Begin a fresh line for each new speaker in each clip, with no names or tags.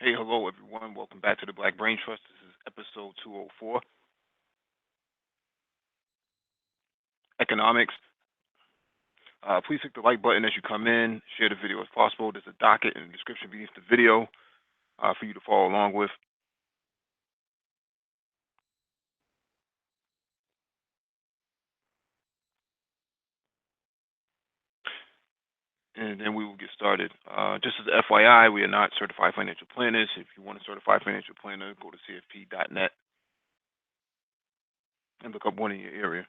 Hey, hello everyone. Welcome back to the Black Brain Trust. This is episode 204, Economics. Please click the like button as you come in. Share the video if possible. There's a docket in the description beneath the video for you to follow along with. And then we will get started. Just as FYI, we are not certified financial planners. If you want a certified financial planner, go to CFP.net and look up one in your area.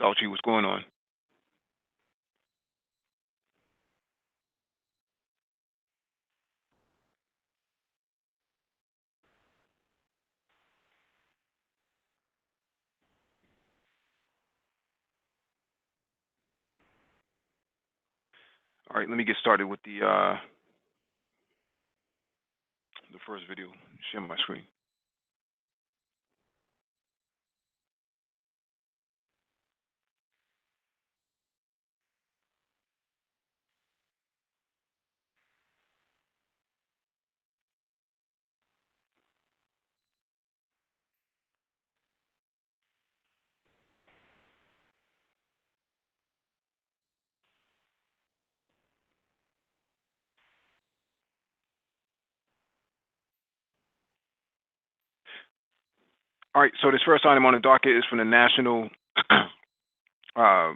Salchi, what's going on? All right, let me get started with the first video. Share my screen. All right, so this first item on the docket is from the uh,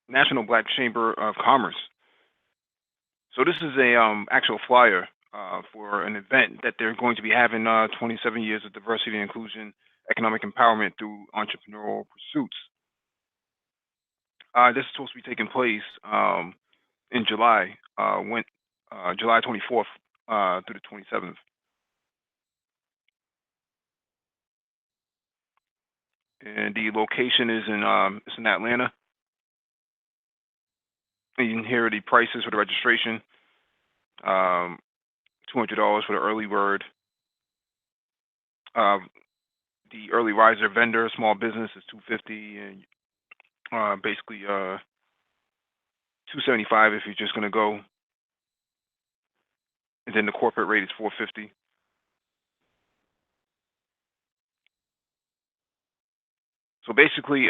National Black Chamber of Commerce. So this is a actual flyer for an event that they're going to be having 27 years of diversity and inclusion, economic empowerment through entrepreneurial pursuits. This is supposed to be taking place in July, July 24th through the 27th. And the location is it's in Atlanta. And you can hear the prices for the registration. $200 for the early bird. The early riser vendor, small business is $250, and basically $275 if you're just gonna go, and then the corporate rate is $450. So basically,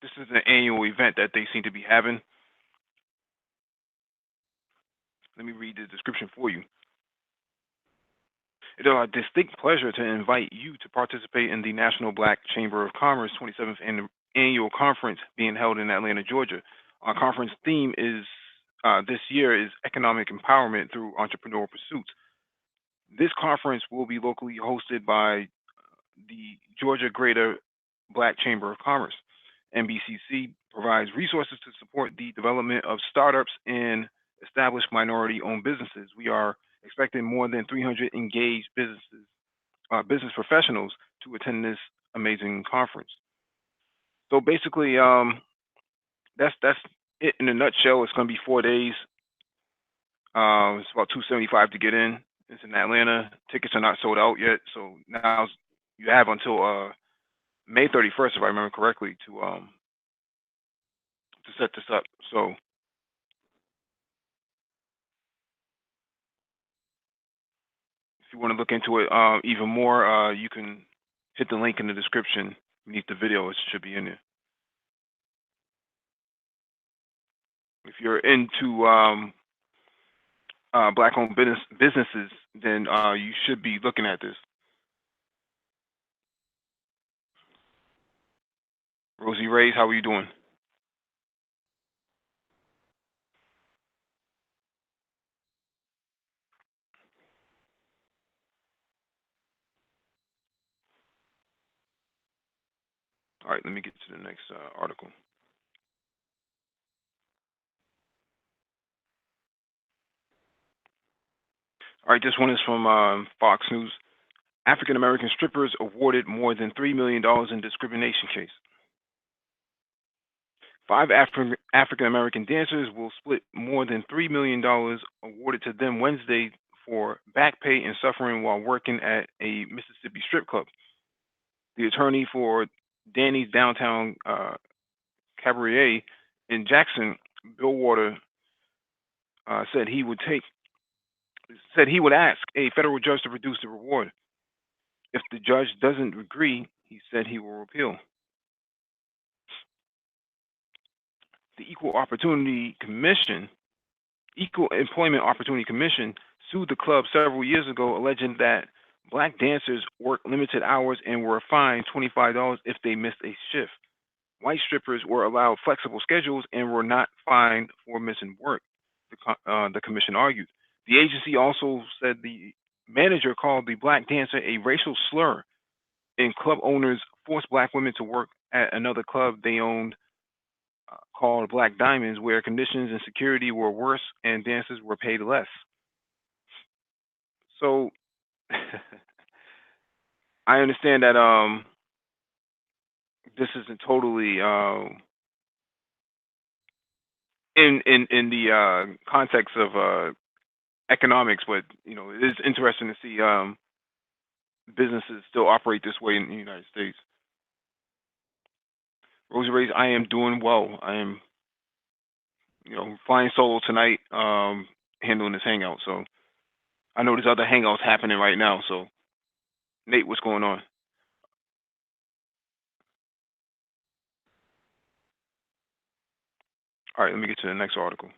this is an annual event that they seem to be having. Let me read the description for you. It is our distinct pleasure to invite you to participate in the National Black Chamber of Commerce 27th Annual Conference being held in Atlanta, Georgia. Our conference theme is this year is economic empowerment through entrepreneurial pursuits. This conference will be locally hosted by the Georgia Greater Black Chamber of Commerce. NBCC provides resources to support the development of startups and established minority owned businesses. We are expecting more than 300 engaged business professionals to attend this amazing conference. So basically, that's it in a nutshell. It's going to be 4 days. It's about $275 to get in. It's in Atlanta. Tickets are not sold out yet, so now you have until May 31st, if I remember correctly, to set this up. So if you want to look into it even more, you can hit the link in the description beneath the video. It should be in there. If you're into black-owned businesses, then you should be looking at this. Rosie Reyes, how are you doing? All right, let me get to the next article. All right, this one is from Fox News. African American strippers awarded more than $3 million in discrimination case. Five African American dancers will split more than $3 million awarded to them Wednesday for back pay and suffering while working at a Mississippi strip club. The attorney for Danny's Downtown Cabaret in Jackson, Bill Water, said he would ask a federal judge to reduce the reward. If the judge doesn't agree, he said he will appeal. The Equal Employment Opportunity Commission sued the club several years ago, alleging that black dancers worked limited hours and were fined $25 if they missed a shift. White strippers were allowed flexible schedules and were not fined for missing work, the commission argued. The agency also said the manager called the black dancer a racial slur, and club owners forced black women to work at another club they owned called Black Diamonds, where conditions and security were worse and dancers were paid less. So I understand that this isn't totally in the context of economics, but it is interesting to see businesses still operate this way in the United States. Rosie Reyes, I am doing well. I am, flying solo tonight, handling this hangout. So I know there's other hangouts happening right now. So Nate, what's going on? All right, let me get to the next article.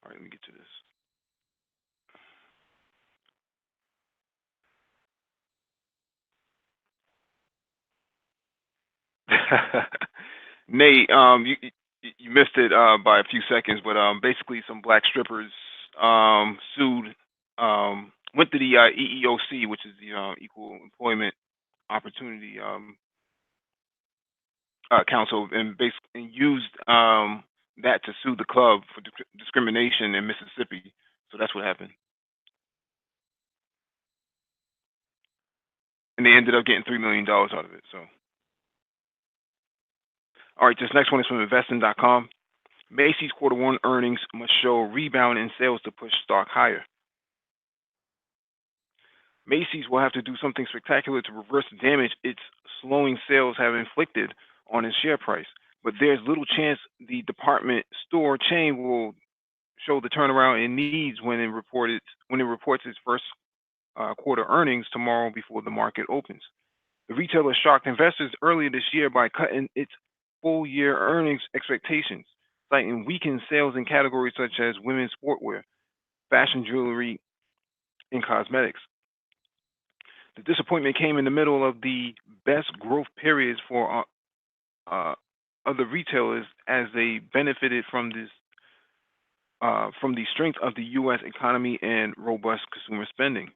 All right, let me get to this. Nate, you missed it by a few seconds, but basically some black strippers sued, went to the EEOC, which is the Equal Employment Opportunity Council, and basically used that to sue the club for discrimination in Mississippi. So that's what happened, and they ended up getting $3 million out of it. So, all right, this next one is from investing.com. Macy's Q1 earnings must show rebound in sales to push stock higher. Macy's will have to do something spectacular to reverse the damage its slowing sales have inflicted on its share price, but there's little chance the department store chain will show the turnaround it needs when it reports its first quarter earnings tomorrow before the market opens. The retailer shocked investors earlier this year by cutting its full year earnings expectations, citing weakened sales in categories such as women's sportswear, fashion jewelry, and cosmetics. The disappointment came in the middle of the best growth periods for uh, other retailers as they benefited from the strength of the U.S. economy and robust consumer spending.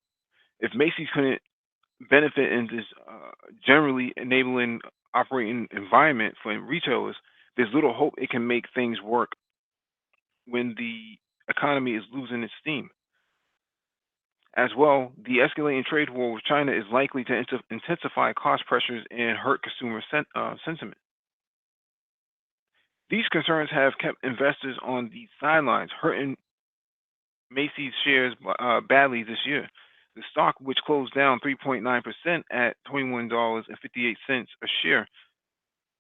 If Macy's couldn't benefit in this generally enabling operating environment for retailers, there's little hope it can make things work when the economy is losing its steam. As well, the escalating trade war with China is likely to intensify cost pressures and hurt consumer sentiment. These concerns have kept investors on the sidelines, hurting Macy's shares badly this year. The stock, which closed down 3.9% at $21.58 a share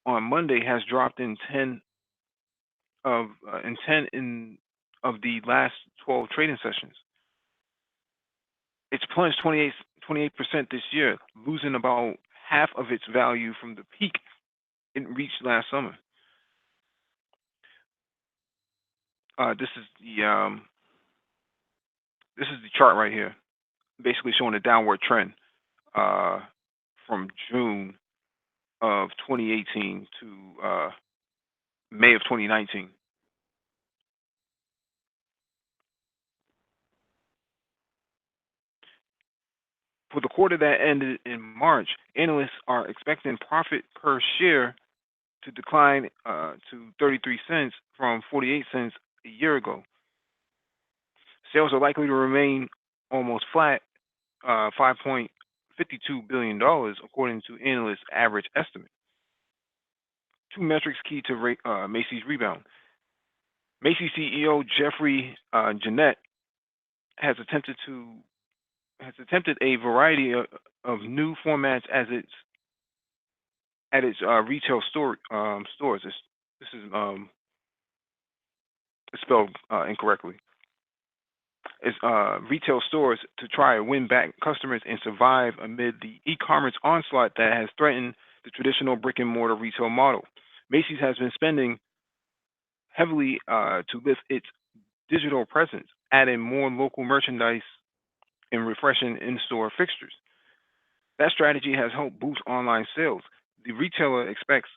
on Monday, has dropped in 10 of the last 12 trading sessions. It's plunged 28% this year, losing about half of its value from the peak it reached last summer. This is the chart right here, basically showing a downward trend uh, from June of 2018 to May of 2019. For the quarter that ended in March, analysts are expecting profit per share to decline to 33 cents from 48 cents a year ago. Sales are likely to remain almost flat, 5.5% $52 billion, according to analysts' average estimate. Two metrics key to Macy's rebound. Macy's CEO Jeffrey Jeanette has attempted to has attempted a variety of new formats as its at its retail stores. This is spelled incorrectly. It's retail stores to try to win back customers and survive amid the e-commerce onslaught that has threatened the traditional brick and mortar retail model. Macy's has been spending heavily to lift its digital presence, adding more local merchandise and refreshing in-store fixtures. That strategy has helped boost online sales. The retailer expects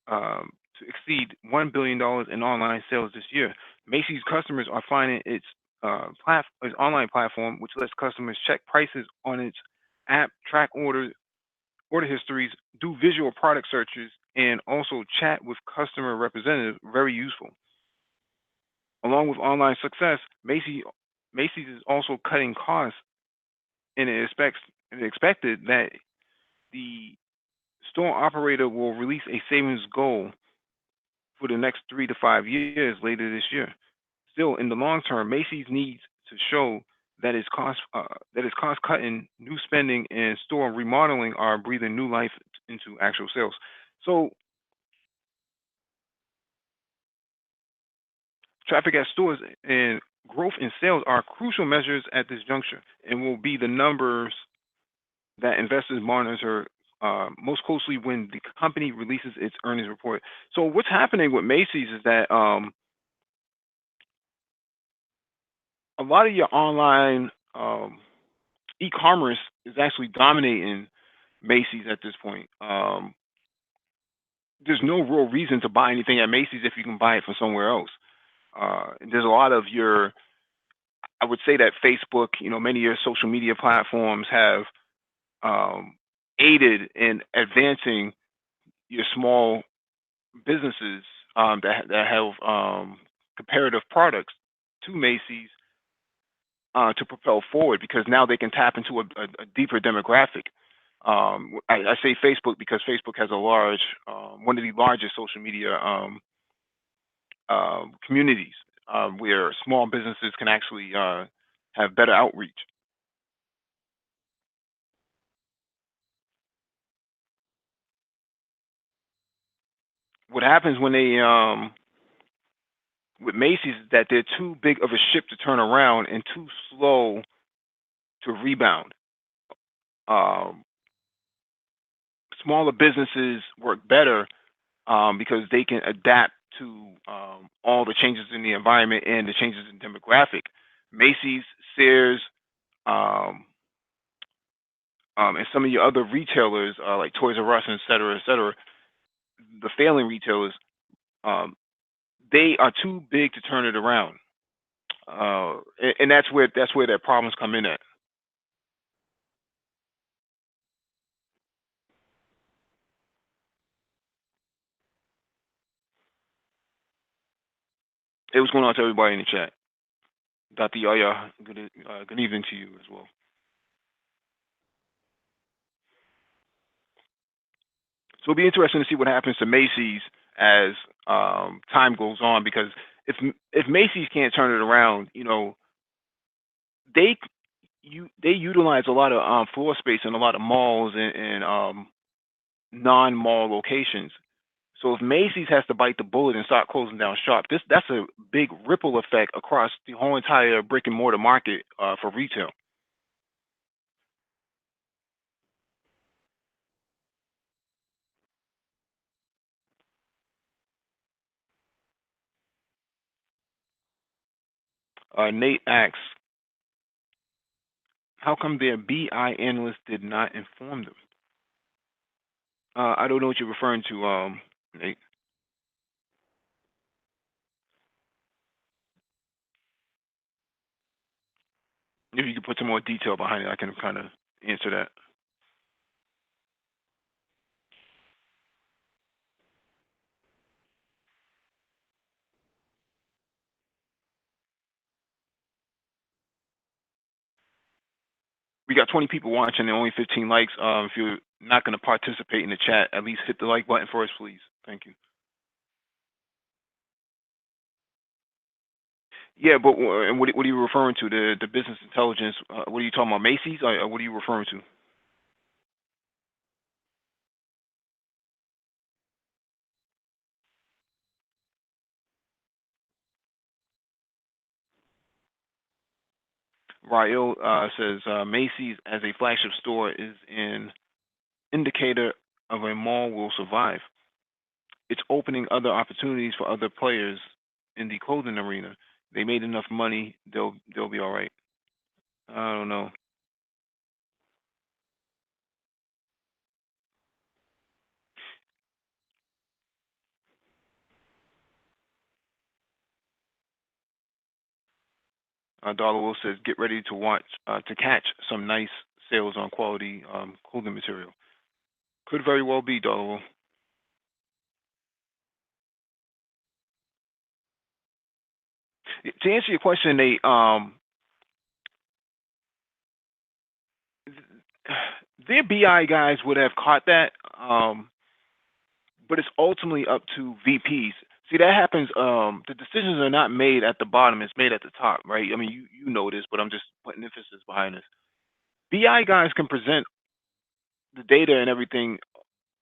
to exceed $1 billion in online sales this year. Macy's customers are finding its online platform, which lets customers check prices on its app, track order histories, do visual product searches, and also chat with customer representatives, very useful. Along with online success, Macy's is also cutting costs, and it expected that the store operator will release a savings goal for the next 3 to 5 years later this year. Still, in the long term, Macy's needs to show that its cost cutting, new spending, and store remodeling are breathing new life into actual sales. So, traffic at stores and growth in sales are crucial measures at this juncture, and will be the numbers that investors monitor most closely when the company releases its earnings report. So, what's happening with Macy's is that a lot of your online e-commerce is actually dominating Macy's at this point. There's no real reason to buy anything at Macy's if you can buy it from somewhere else. There's a lot of I would say that Facebook, many of your social media platforms have aided in advancing your small businesses that have comparative products to Macy's to propel forward, because now they can tap into a deeper demographic. I say Facebook because Facebook has one of the largest social media communities where small businesses can actually have better outreach. What happens when they with Macy's is that they're too big of a ship to turn around and too slow to rebound. Um, Smaller businesses work better because they can adapt to all the changes in the environment and the changes in demographic. Macy's, Sears, um, and some of your other retailers like Toys R Us, et cetera, the failing retailers, um, they are too big to turn it around, and that's where their problems come in at. It was going on to everybody in the chat. Dr. Yaya, good evening to you as well. So it'll be interesting to see what happens to Macy's as time goes on, because if Macy's can't turn it around, they they utilize a lot of floor space in a lot of malls and non-mall locations. So if Macy's has to bite the bullet and start closing down shop, that's a big ripple effect across the whole entire brick and mortar market for retail. Nate asks, how come their BI analyst did not inform them? I don't know what you're referring to, Nate. If you could put some more detail behind it, I can kind of answer that. We got 20 people watching and only 15 likes. If you're not going to participate in the chat, at least hit the like button for us, please. Thank you. Yeah, but and what are you referring to? The business intelligence? What are you talking about? Macy's? Or what are you referring to? Rael says Macy's as a flagship store is an indicator of a mall will survive. It's opening other opportunities for other players in the clothing arena. They made enough money; they'll be all right. I don't know. Dollar Will says get ready to watch to catch some nice sales on quality clothing material. Could very well be Dollar Will. To answer your question, their BI guys would have caught that, but it's ultimately up to VPs. See, that happens. The decisions are not made at the bottom; it's made at the top, right? I mean, you know this, but I'm just putting emphasis behind this. BI guys can present the data and everything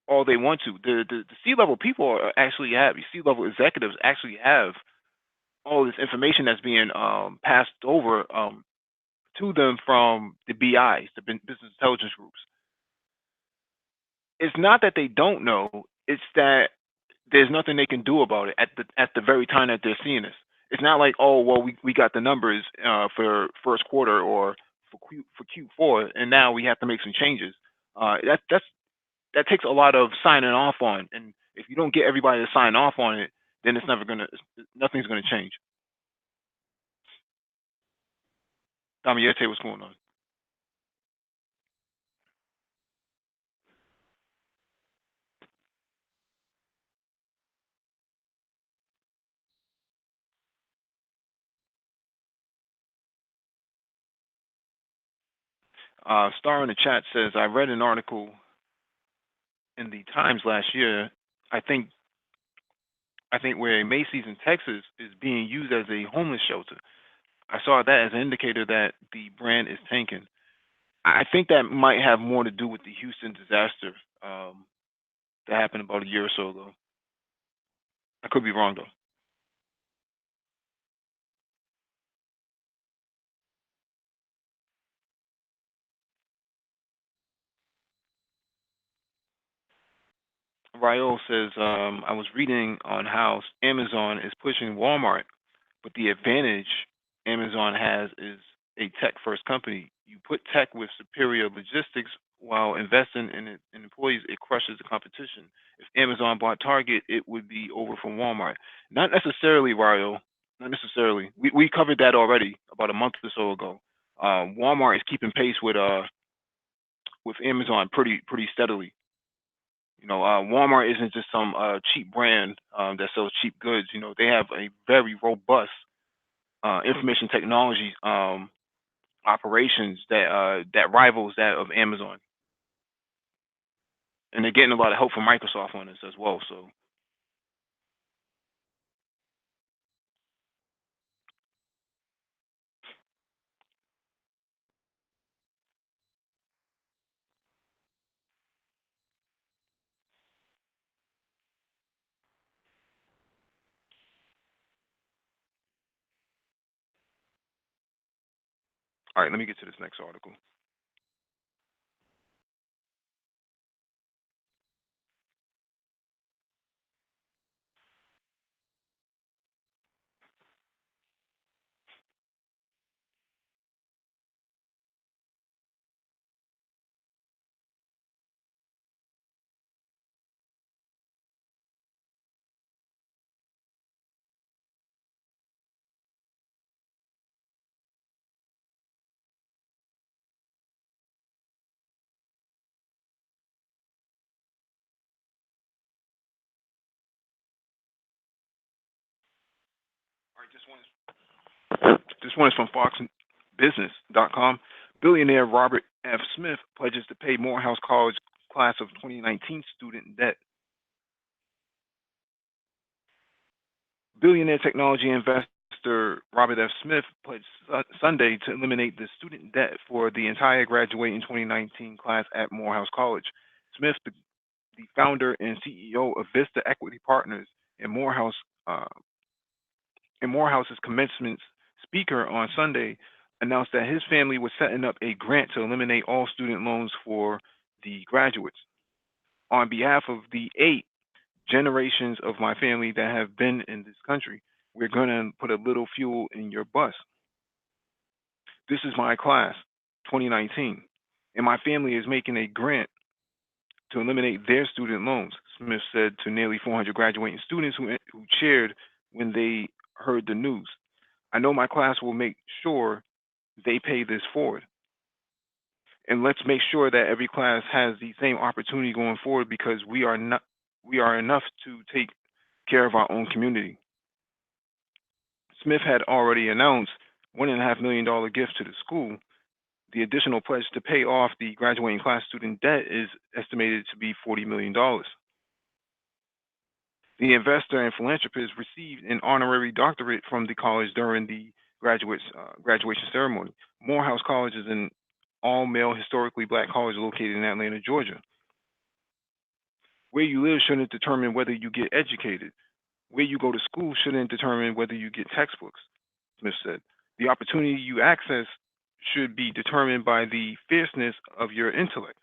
all they want to. The C level people are actually have C level executives actually have all this information that's being passed over to them from the BIs, the business intelligence groups. It's not that they don't know; it's that there's nothing they can do about it at the very time that they're seeing this. It's not like, oh well, we got the numbers for first quarter or for Q4, and now we have to make some changes. That takes a lot of signing off on, and if you don't get everybody to sign off on it, then nothing's gonna change. Tommy, yeah, tell what's going on. Star in the chat says I read an article in the Times last year. I think I think where Macy's in Texas is being used as a homeless shelter. I saw that as an indicator that the brand is tanking. I think that might have more to do with the Houston disaster that happened about a year or so ago. I could be wrong though. Raul says, I was reading on how Amazon is pushing Walmart, but the advantage Amazon has is a tech first company. You put tech with superior logistics while investing in employees, it crushes the competition. If Amazon bought Target, it would be over from Walmart. Not necessarily, Raul. Not necessarily. We covered that already about a month or so ago. Walmart is keeping pace with Amazon pretty steadily. Walmart isn't just some cheap brand that sells cheap goods. They have a very robust information technology operations that rivals that of Amazon, and they're getting a lot of help from Microsoft on this as well. So, all right, let me get to this next article. All right, this one is from FoxBusiness.com. Billionaire Robert F. Smith pledges to pay Morehouse College class of 2019 student debt. Billionaire technology investor Robert F. Smith pledged Sunday to eliminate the student debt for the entire graduating 2019 class at Morehouse College. Smith, the founder and CEO of Vista Equity Partners and uh, Morehouse's commencement speaker on Sunday, announced that his family was setting up a grant to eliminate all student loans for the graduates. On behalf of the 8 generations of my family that have been in this country, we're going to put a little fuel in your bus. This is my class, 2019, and my family is making a grant to eliminate their student loans, Smith said to nearly 400 graduating students who cheered when they heard the news. I know my class will make sure they pay this forward. And let's make sure that every class has the same opportunity going forward because we are enough to take care of our own community. Smith had already announced $1.5 million gift to the school. The additional pledge to pay off the graduating class student debt is estimated to be $40 million. The investor and philanthropist received an honorary doctorate from the college during the graduation ceremony. Morehouse College is an all-male, historically black college located in Atlanta, Georgia. Where you live shouldn't determine whether you get educated. Where you go to school shouldn't determine whether you get textbooks, Smith said. The opportunity you access should be determined by the fierceness of your intellect,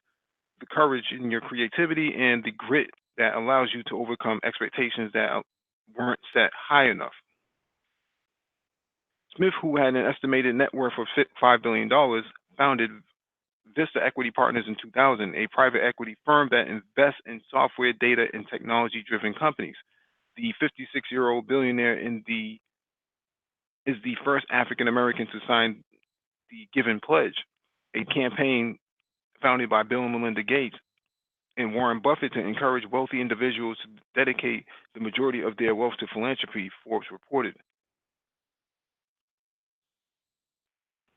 the courage in your creativity, and the grit that allows you to overcome expectations that weren't set high enough. Smith, who had an estimated net worth of $5 billion, founded Vista Equity Partners in 2000, a private equity firm that invests in software, data, and technology driven companies. The 56-year-old billionaire is the first African American to sign the Given Pledge, a campaign founded by Bill and Melinda Gates and Warren Buffett to encourage wealthy individuals to dedicate the majority of their wealth to philanthropy, Forbes reported.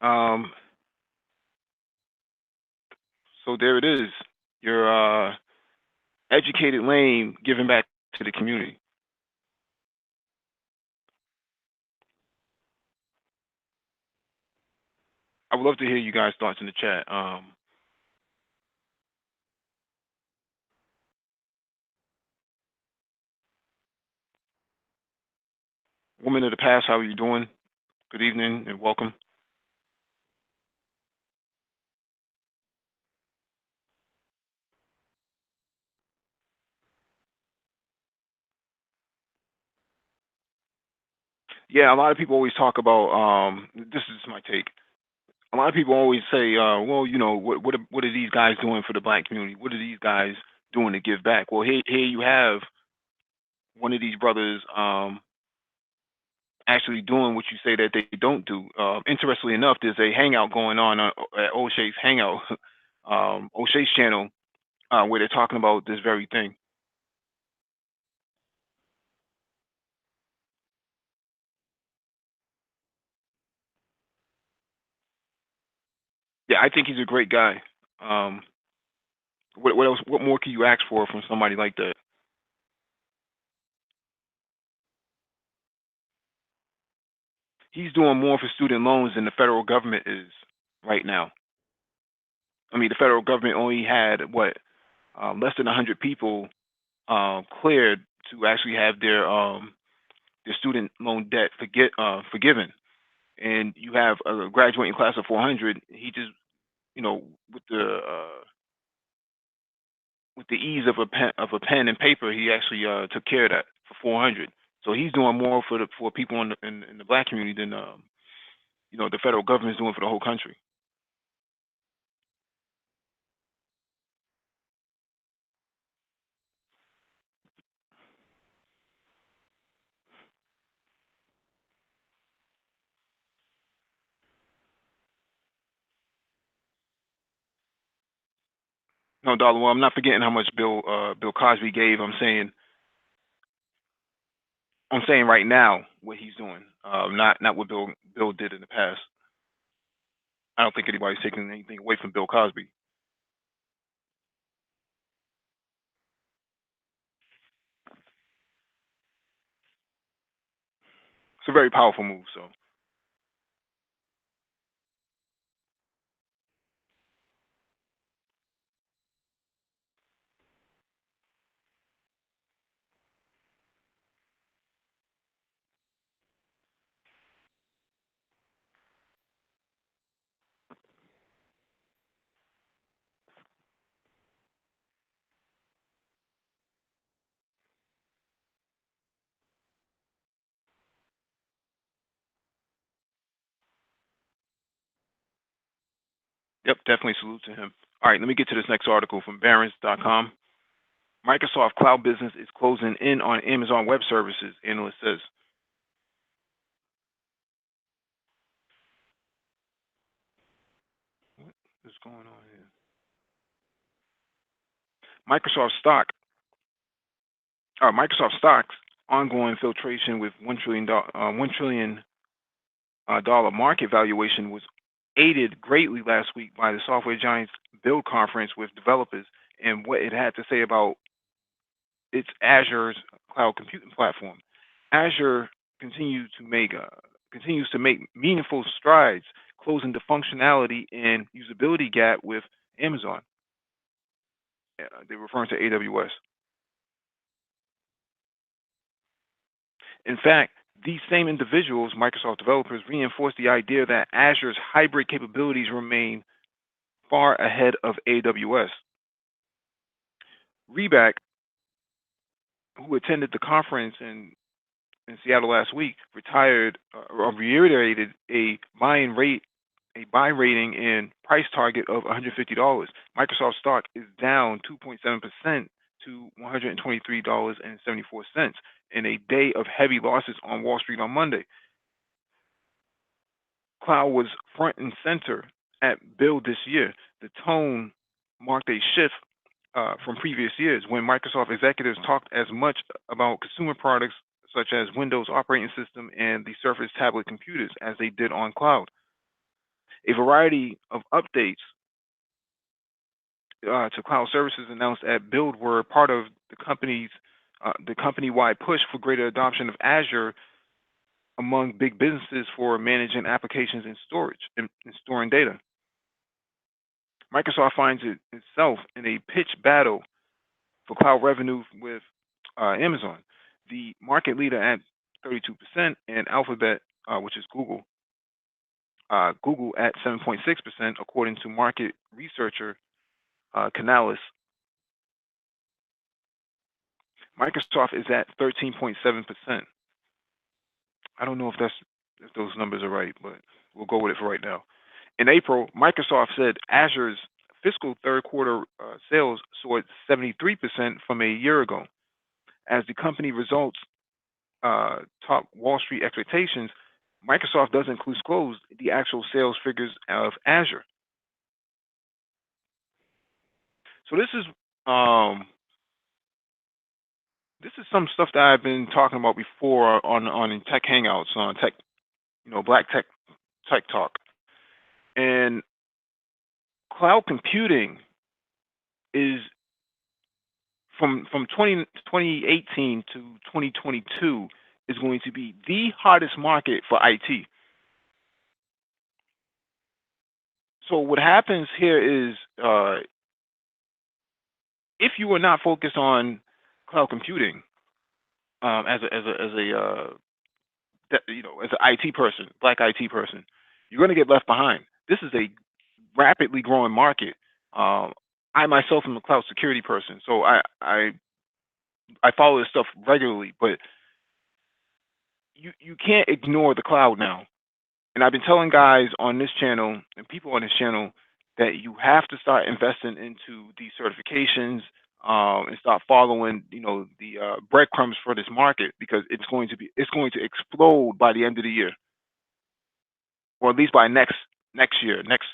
Um, so there it is. Your educated lane giving back to the community. I would love to hear you guys' thoughts in the chat. Woman of the past, how are you doing? Good evening and welcome. Yeah, a lot of people always talk about. This is my take. A lot of people always say, "Well, you know, what are these guys doing for the black community? What are these guys doing to give back?" Well, here you have one of these brothers actually doing what you say that they don't do. Interestingly enough, there's a hangout going on at O'Shea's Hangout, O'Shea's channel, where they're talking about this very thing. Yeah, I think he's a great guy. Um, what else? What more can you ask for from somebody like that? He's doing more for student loans than the federal government is right now. I mean, the federal government only had what less than 100 people cleared to actually have their student loan debt forgiven, and you have a graduating class of 400. He just, you know, with the ease of a pen and paper, he actually took care of that for 400. So he's doing more for people in the black community than the federal government is doing for the whole country. No, dollar. Well, I'm not forgetting how much Bill Cosby gave. I'm saying right now what he's doing. Not what Bill did in the past. I don't think anybody's taking anything away from Bill Cosby. It's a very powerful move. So, yep, definitely salute to him. All right, let me get to this next article from Barron's.com. Microsoft Cloud business is closing in on Amazon Web Services, analyst says. What is going on here? Microsoft stock, Microsoft stocks ongoing filtration with $1 trillion market valuation was aided greatly last week by the software giant's build conference with developers and what it had to say about its Azure's cloud computing platform. Azure continues to make meaningful strides, closing the functionality and usability gap with Amazon. They're referring to AWS. In fact, these same individuals, Microsoft developers, reinforce the idea that Azure's hybrid capabilities remain far ahead of AWS. Reback, who attended the conference in Seattle last week, reiterated a buy rating and price target of $150. Microsoft stock is down 2.7% to $123.74 in a day of heavy losses on Wall Street on Monday. Cloud was front and center at Build this year. The tone marked a shift from previous years when Microsoft executives talked as much about consumer products such as Windows operating system and the Surface tablet computers as they did on cloud. A variety of updates to cloud services announced at Build were part of the company-wide push for greater adoption of Azure among big businesses for managing applications and storage and storing data. Microsoft finds itself in a pitch battle for cloud revenue with Amazon, the market leader at 32%, and Alphabet, which is Google at 7.6%, according to market researcher Canalys. Microsoft is at 13.7%. I don't know if those numbers are right, but we'll go with it for right now. In April, Microsoft said Azure's fiscal third quarter sales soared 73% from a year ago. As the company results top Wall Street expectations, Microsoft doesn't disclose the actual sales figures of Azure. So this is some stuff that I've been talking about before on Tech Hangouts on Tech, Black Tech Talk, and cloud computing is from 2018 to 2022 is going to be the hottest market for IT. So what happens here is if you are not focused on cloud computing as an IT person, black IT person, you're going to get left behind. This is a rapidly growing market. I myself am a cloud security person, so I follow this stuff regularly, but you can't ignore the cloud now. And I've been telling guys on this channel and people on this channel that you have to start investing into these certifications and start following, the breadcrumbs for this market because it's going to explode by the end of the year, or at least by next year, next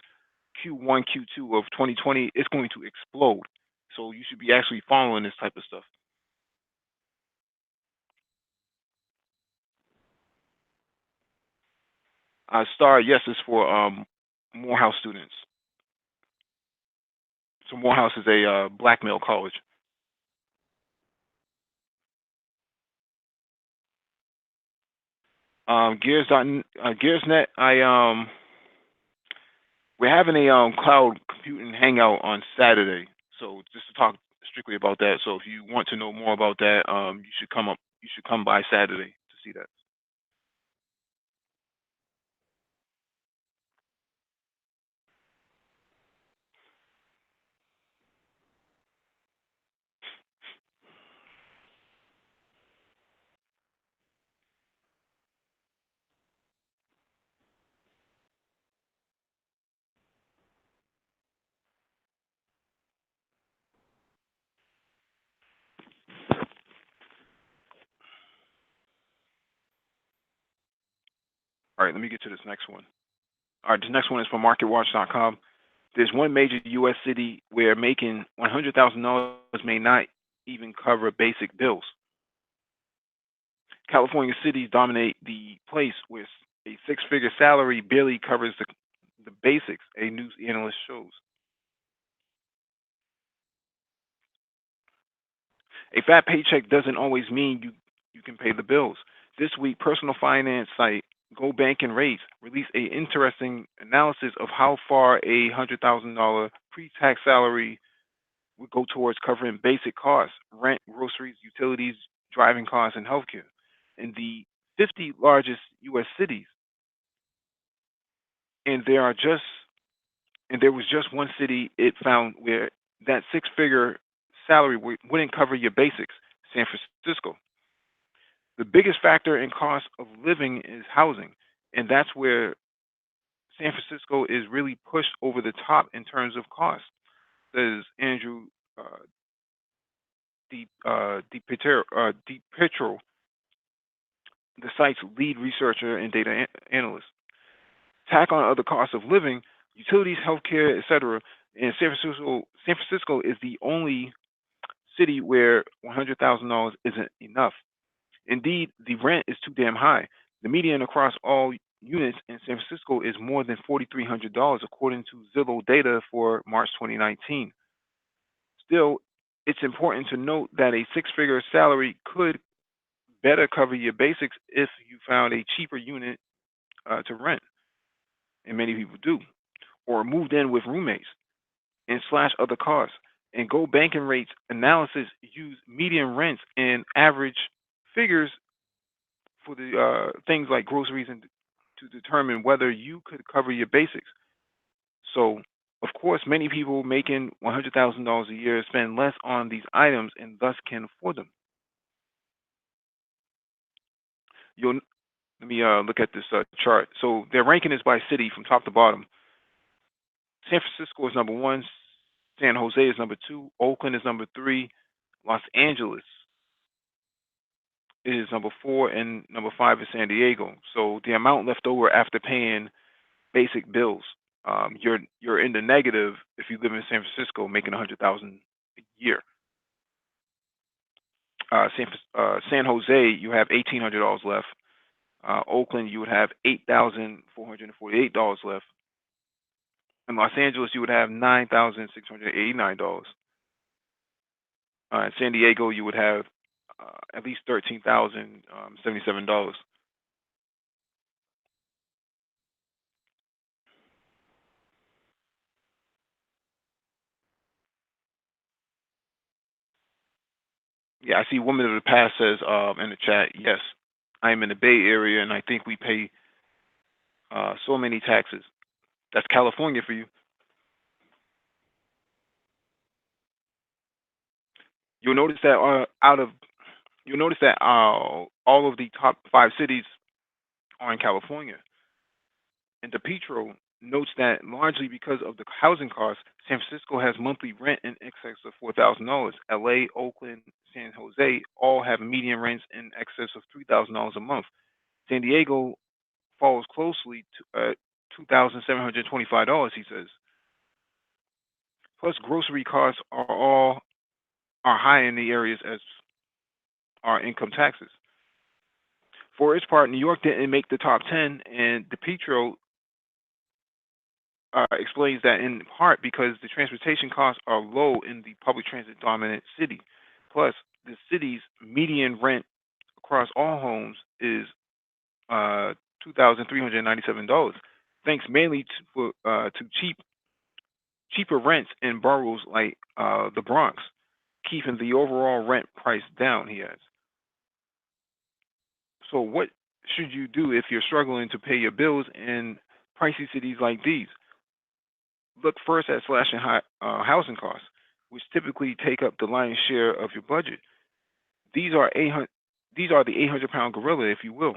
Q1, Q2 of 2020. It's going to explode. So you should be actually following this type of stuff. Star, yes, is for Morehouse students. So Morehouse is a black male college. Gearsnet. We're having a cloud computing hangout on Saturday. So just to talk strictly about that. So if you want to know more about that, you should come up. You should come by Saturday to see that. All right, let me get to this next one. All right, this next one is from MarketWatch.com. There's one major U.S. city where making $100,000 may not even cover basic bills. California cities dominate the place where a six-figure salary barely covers the basics, a news analyst shows. A fat paycheck doesn't always mean you can pay the bills. This week, personal finance site Go Bank and Rates released a interesting analysis of how far a $100,000 pre-tax salary would go towards covering basic costs, rent, groceries, utilities, driving costs, and healthcare. In the 50 largest U.S. cities, and there are just and there was just one city it found where that six-figure salary wouldn't cover your basics, San Francisco. The biggest factor in cost of living is housing, and that's where San Francisco is really pushed over the top in terms of cost, says Andrew uh, Petro, the site's lead researcher and data analyst. Tack on other costs of living, utilities, healthcare, etc. And San Francisco is the only city where $100,000 isn't enough. Indeed, the rent is too damn high. The median across all units in San Francisco is more than $4,300, according to Zillow data for March 2019. Still, it's important to note that a six-figure salary could better cover your basics if you found a cheaper unit to rent, and many people do, or moved in with roommates and slash other costs. And Go Banking Rates analysis use median rents and average figures for the things like groceries and to determine whether you could cover your basics. So, of course, many people making $100,000 a year spend less on these items and thus can afford them. You'll Let me look at this chart. So their ranking is by city from top to bottom. San Francisco is number one. San Jose is number two. Oakland is number three. Los Angeles is number four, and number five is San Diego. So the amount left over after paying basic bills, you're in the negative if you live in San Francisco making 100,000 a year. San Jose, you have $1,800 left. Oakland, you would have $8,448 left. In Los Angeles, you would have $9,689. In San Diego, you would have at least $13,077. Yeah, I see. Woman of the Past says in the chat, yes, I am in the Bay Area, and I think we pay so many taxes. That's California for you. You'll notice that you'll notice that all of the top five cities are in California. And DePietro notes that largely because of the housing costs, San Francisco has monthly rent in excess of $4,000. LA, Oakland, San Jose all have median rents in excess of $3,000 a month. San Diego follows closely to $2,725, he says. Plus, grocery costs are high in the areas as are income taxes. For its part, New York didn't make the top 10, and DePietro explains that in part because the transportation costs are low in the public transit dominant city. Plus, the city's median rent across all homes is $2,397, thanks mainly to cheaper rents in boroughs like the Bronx, keeping the overall rent price down. He adds. So, what should you do if you're struggling to pay your bills in pricey cities like these? Look first at slashing housing costs, which typically take up the lion's share of your budget. These are 800. These are the 800-pound gorilla, if you will,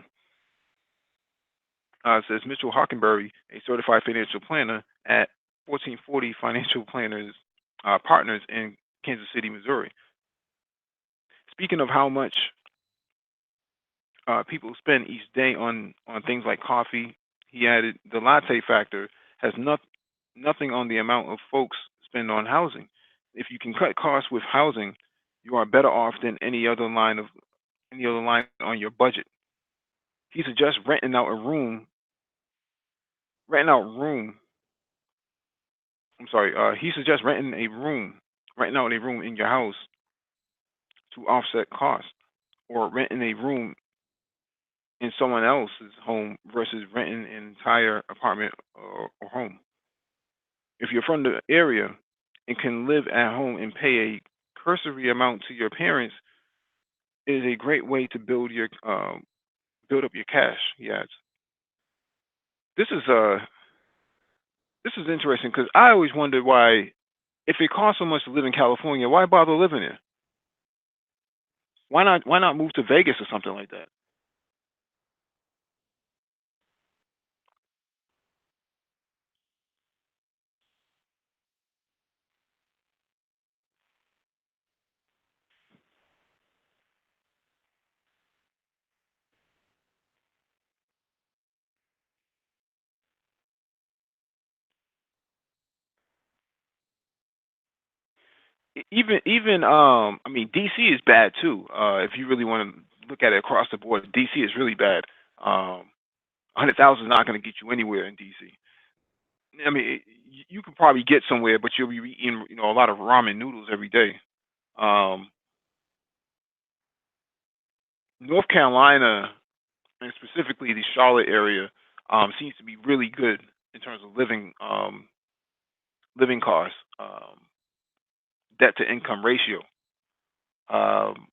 says Mitchell Hockenberry, a certified financial planner at 1440 Financial Planners Partners in Kansas City, Missouri. Speaking of how much people spend each day on things like coffee, he added the latte factor has nothing on the amount of folks spend on housing. If you can cut costs with housing, you are better off than any other line on your budget. He suggests renting out room. I'm sorry. He suggests renting out a room in your house to offset costs, or renting a room in someone else's home versus renting an entire apartment or home. If you're from the area and can live at home and pay a cursory amount to your parents, it is a great way to build up your cash. He adds. This is this is interesting because I always wondered why, if it costs so much to live in California, why bother living there? Why not move to Vegas or something like that? I mean, DC is bad too. If you really want to look at it across the board, DC is really bad. 100,000 is not going to get you anywhere in DC. I mean, you could probably get somewhere, but you'll be eating, a lot of ramen noodles every day. Um, North Carolina, and specifically the Charlotte area, seems to be really good in terms of living costs, debt to income ratio. Um,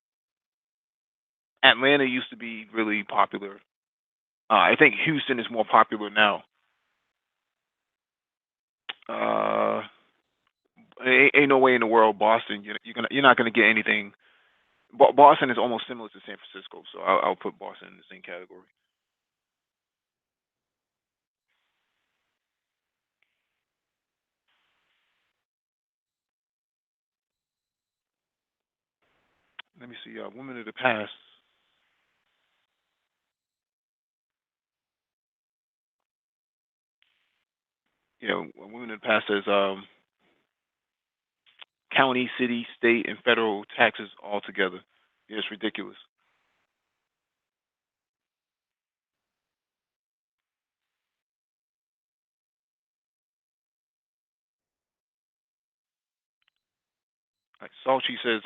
Atlanta used to be really popular. I think Houston is more popular now. Uh, ain't no way in the world Boston. You're not gonna get anything. Boston is almost similar to San Francisco, so I'll put Boston in the same category. Let me see. Women of the past. Women of the past says county, city, state, and federal taxes all together. Yeah, it's ridiculous. Like Salchi says,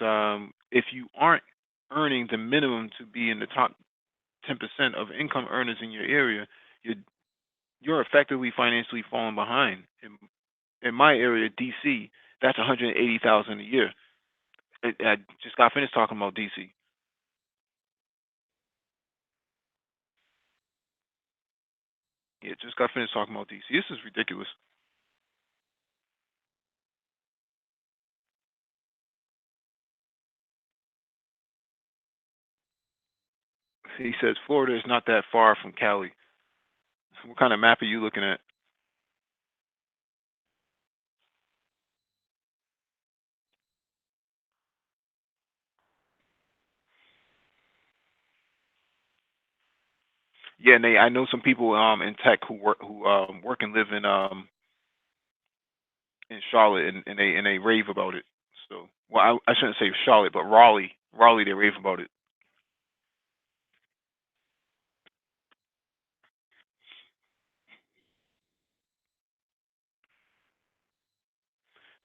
if you aren't earning the minimum to be in the top 10% of income earners in your area, you're you're effectively financially falling behind. In my area, DC, that's 180,000 a year. I just got finished talking about DC. Yeah, just got finished talking about DC. This is ridiculous. He says Florida is not that far from Cali. What kind of map are you looking at? Yeah, and I know some people in tech who work and live in Charlotte, and they rave about it. So, well, I shouldn't say Charlotte, but Raleigh, they rave about it.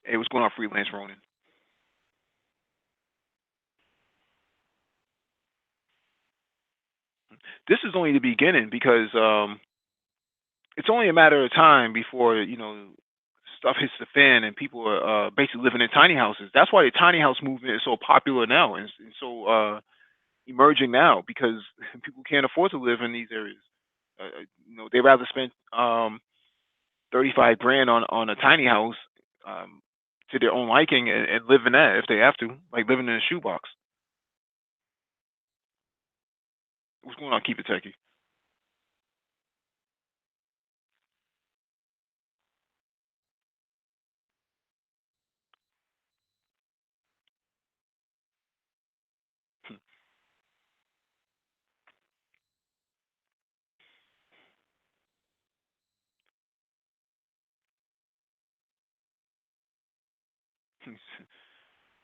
Hey, what's going on, freelance Ronin? This is only the beginning because it's only a matter of time before stuff hits the fan and people are basically living in tiny houses. That's why the tiny house movement is so popular now and so emerging now because people can't afford to live in these areas. They rather spend 35 grand on a tiny house um, to their own liking and live in that if they have to, like living in a shoebox. What's going on? Keep it techie.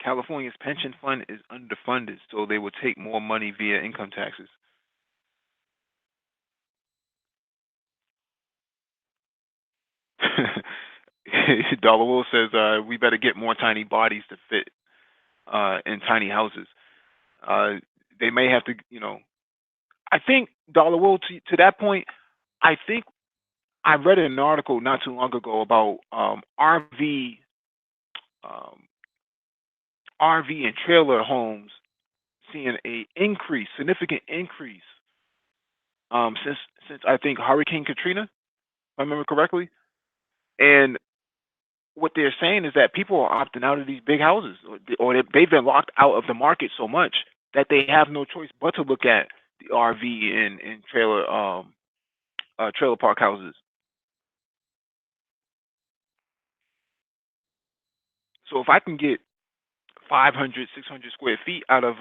California's pension fund is underfunded, so they will take more money via income taxes. Dollar Will says we better get more tiny bodies to fit in tiny houses. Uh, they may have to, I think Dollar Will to that point. I think I read an article not too long ago about um, RV and trailer homes seeing a increase, significant increase since I think Hurricane Katrina, if I remember correctly. And what they're saying is that people are opting out of these big houses, they've been locked out of the market so much that they have no choice but to look at the RV and trailer park houses. So if I can get 500, 600 square feet out of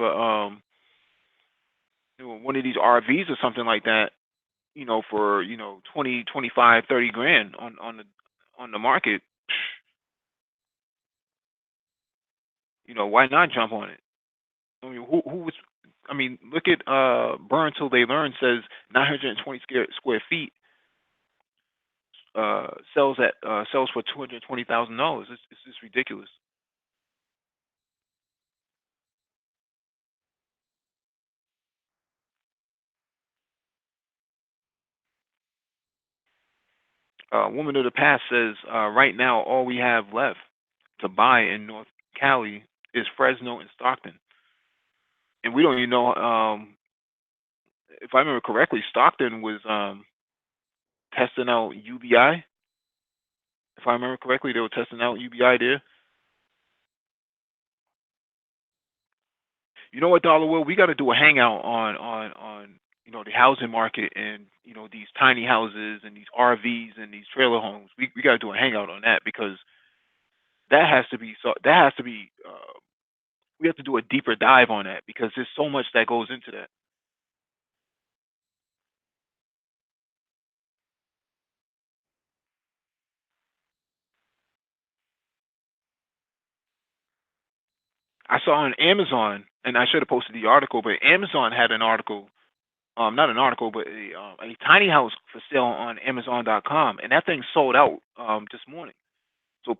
one of these RVs or something like that, for 20, 25, 30 grand on the market, why not jump on it? I mean, who was? I mean, look at Burn Till They Learn says 920 square feet sells for $220,000. It's just ridiculous. Woman of the Past says right now all we have left to buy in North Cali is Fresno and Stockton, and we don't even know. If I remember correctly, Stockton was testing out UBI. If I remember correctly, they were testing out UBI there. You know what, Dollar Will? We got to do a hangout on the housing market and these tiny houses and these RVs and these trailer homes. We got to do a hangout on that because that has to be so. That has to be. We have to do a deeper dive on that because there's so much that goes into that. I saw on Amazon, and I should have posted the article, but Amazon had an article. Not an article, but a tiny house for sale on Amazon.com, and that thing sold out this morning. So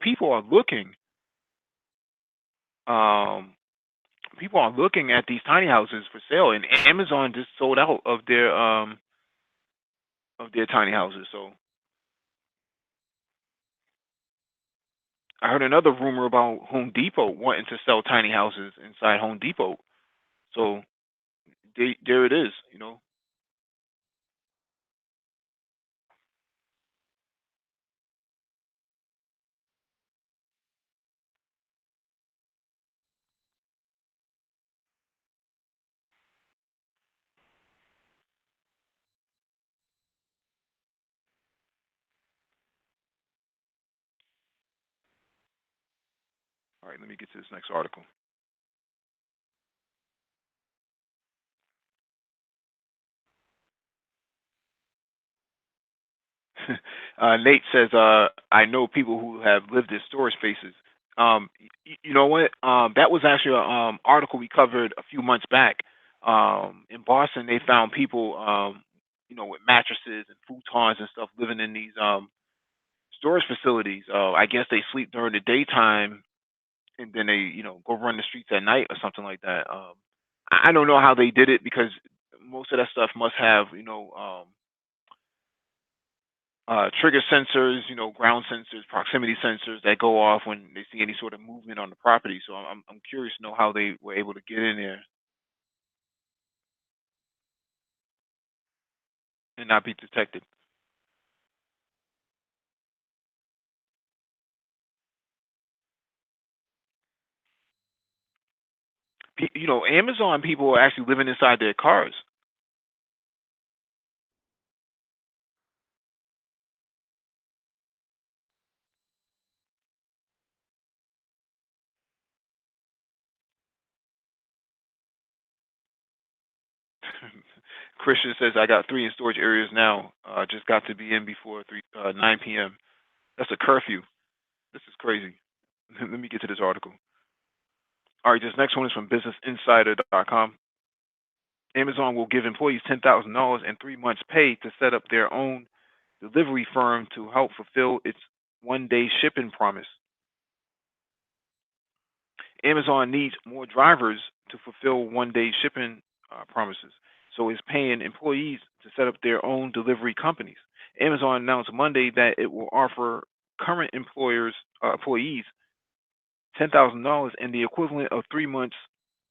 Um, people are looking at these tiny houses for sale, and Amazon just sold out of their tiny houses. So I heard another rumor about Home Depot wanting to sell tiny houses inside Home Depot. So there it is. All right, let me get to this next article. Nate says, I know people who have lived in storage spaces. You know what? That was actually an article we covered a few months back. In Boston, they found people, with mattresses and futons and stuff living in these storage facilities. I guess they sleep during the daytime and then they, go run the streets at night or something like that. I don't know how they did it because most of that stuff must have, trigger sensors, ground sensors, proximity sensors that go off when they see any sort of movement on the property. So I'm curious to know how they were able to get in there and not be detected. Amazon people are actually living inside their cars. Christian says, I got three in storage areas now. Just got to be in before 9 p.m. That's a curfew. This is crazy. Let me get to this article. All right, this next one is from BusinessInsider.com. Amazon will give employees $10,000 and 3 months' pay to set up their own delivery firm to help fulfill its one-day shipping promise. Amazon needs more drivers to fulfill one-day shipping promises, so it's paying employees to set up their own delivery companies. Amazon announced Monday that it will offer current employees $10,000 and the equivalent of 3 months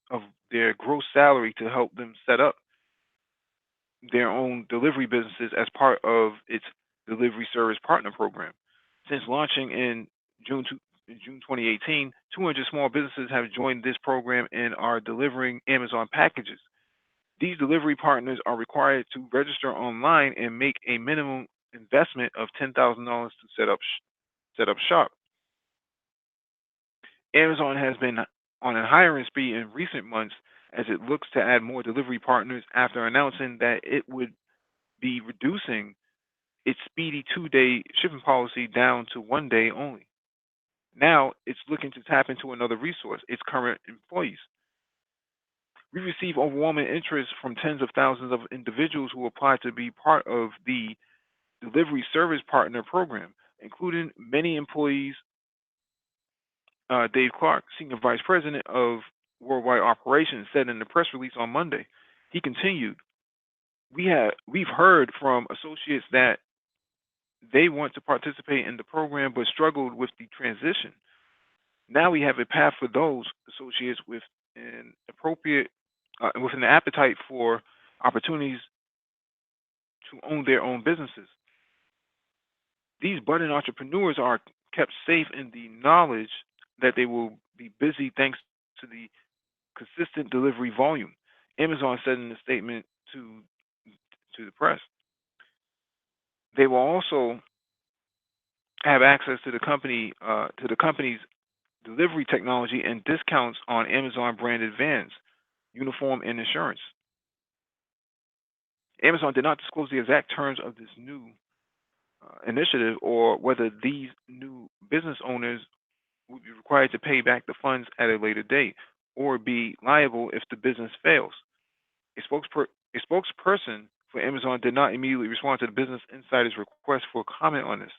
of their gross salary to help them set up their own delivery businesses as part of its delivery service partner program. Since launching in June 2018, 200 small businesses have joined this program and are delivering Amazon packages. These delivery partners are required to register online and make a minimum investment of $10,000 to set up shop. Amazon has been on a hiring spree in recent months as it looks to add more delivery partners after announcing that it would be reducing its speedy 2-day shipping policy down to 1 day only. Now it's looking to tap into another resource, its current employees. We receive overwhelming interest from tens of thousands of individuals who apply to be part of the Delivery Service Partner Program, including many employees. Dave Clark, Senior Vice President of Worldwide Operations, said in the press release on Monday. He continued, we've heard from associates that they want to participate in the program but struggled with the transition. Now we have a path for those associates with an appetite for opportunities to own their own businesses. These budding entrepreneurs are kept safe in the knowledge that they will be busy thanks to the consistent delivery volume. Amazon said in a statement to the press. They will also have access to the company's delivery technology and discounts on Amazon branded vans, uniform, and insurance. Amazon did not disclose the exact terms of this new initiative or whether these new business owners would be required to pay back the funds at a later date or be liable if the business fails. A spokesperson for Amazon did not immediately respond to the Business Insider's request for comment on this.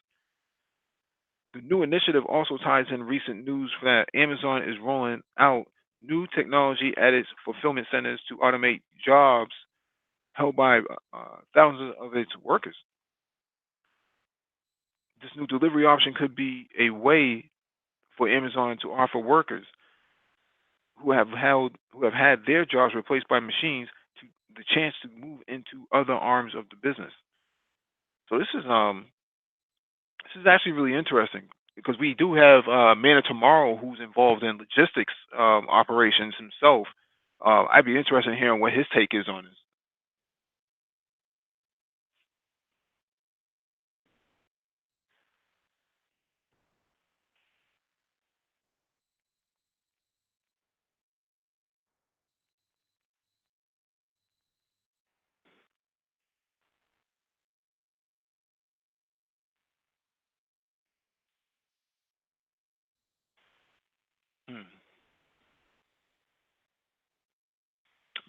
The new initiative also ties in recent news that Amazon is rolling out new technology at its fulfillment centers to automate jobs held by thousands of its workers. This new delivery option could be a way for Amazon to offer workers who have had their jobs replaced by machines to the chance to move into other arms of the business. So this is actually really interesting because we do have Man of Tomorrow who's involved in logistics operations himself. I'd be interested in hearing what his take is on this. Hmm.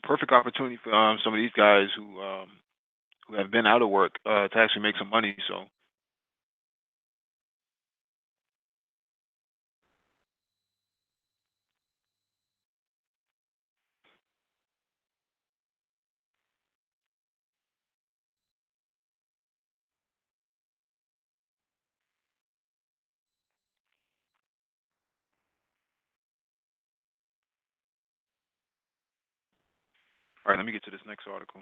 Perfect opportunity for some of these guys who have been out of work to actually make some money. So right, let me get to this next article.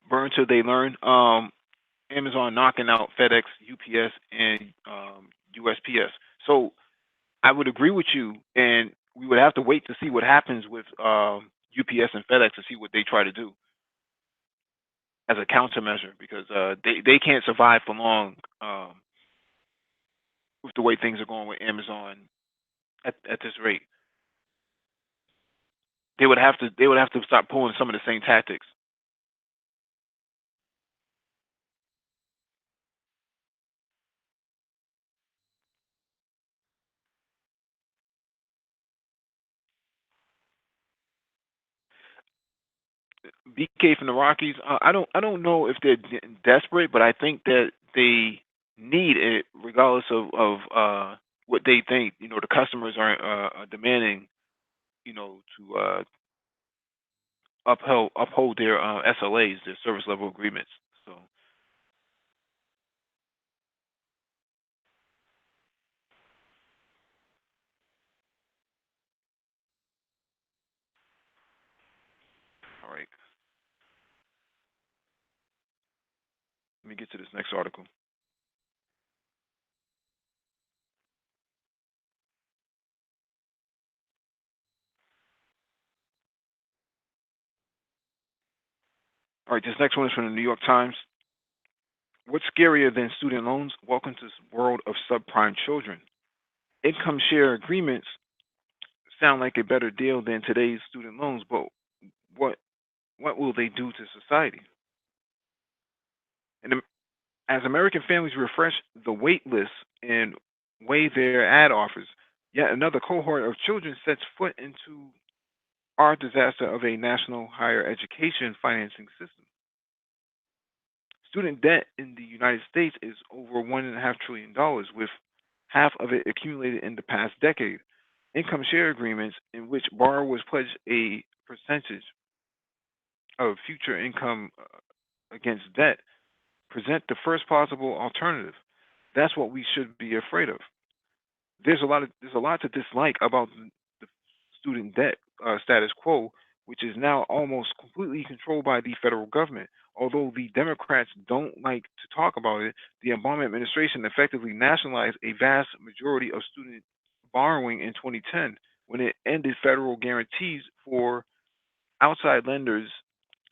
Burn till they learn. Amazon knocking out FedEx, UPS, and USPS. So I would agree with you, and we would have to wait to see what happens with UPS and FedEx to see what they try to do as a countermeasure because they can't survive for long with the way things are going with Amazon at this rate. They would have to start pulling some of the same tactics. BK from the Rockies. I don't know if they're desperate, but I think that they need it regardless of what they think. You know, the customers are demanding. You know, to uphold their SLAs, their service level agreements. So, all right, let me get to this next article. All right, this next one is from the New York Times. What's scarier than student loans? Welcome to this world of subprime children. Income share agreements sound like a better deal than today's student loans, but what what will they do to society? And as American families refresh the wait list and weigh their ad offers, yet another cohort of children sets foot into our disaster of a national higher education financing system. Student debt in the United States is over $1.5 trillion, with half of it accumulated in the past decade. Income share agreements, in which borrowers pledge a percentage of future income against debt, present the first possible alternative. That's what we should be afraid of. There's a lot to dislike about the student debt status quo, which is now almost completely controlled by the federal government. Although the Democrats don't like to talk about it, the Obama administration effectively nationalized a vast majority of student borrowing in 2010 when it ended federal guarantees for outside lenders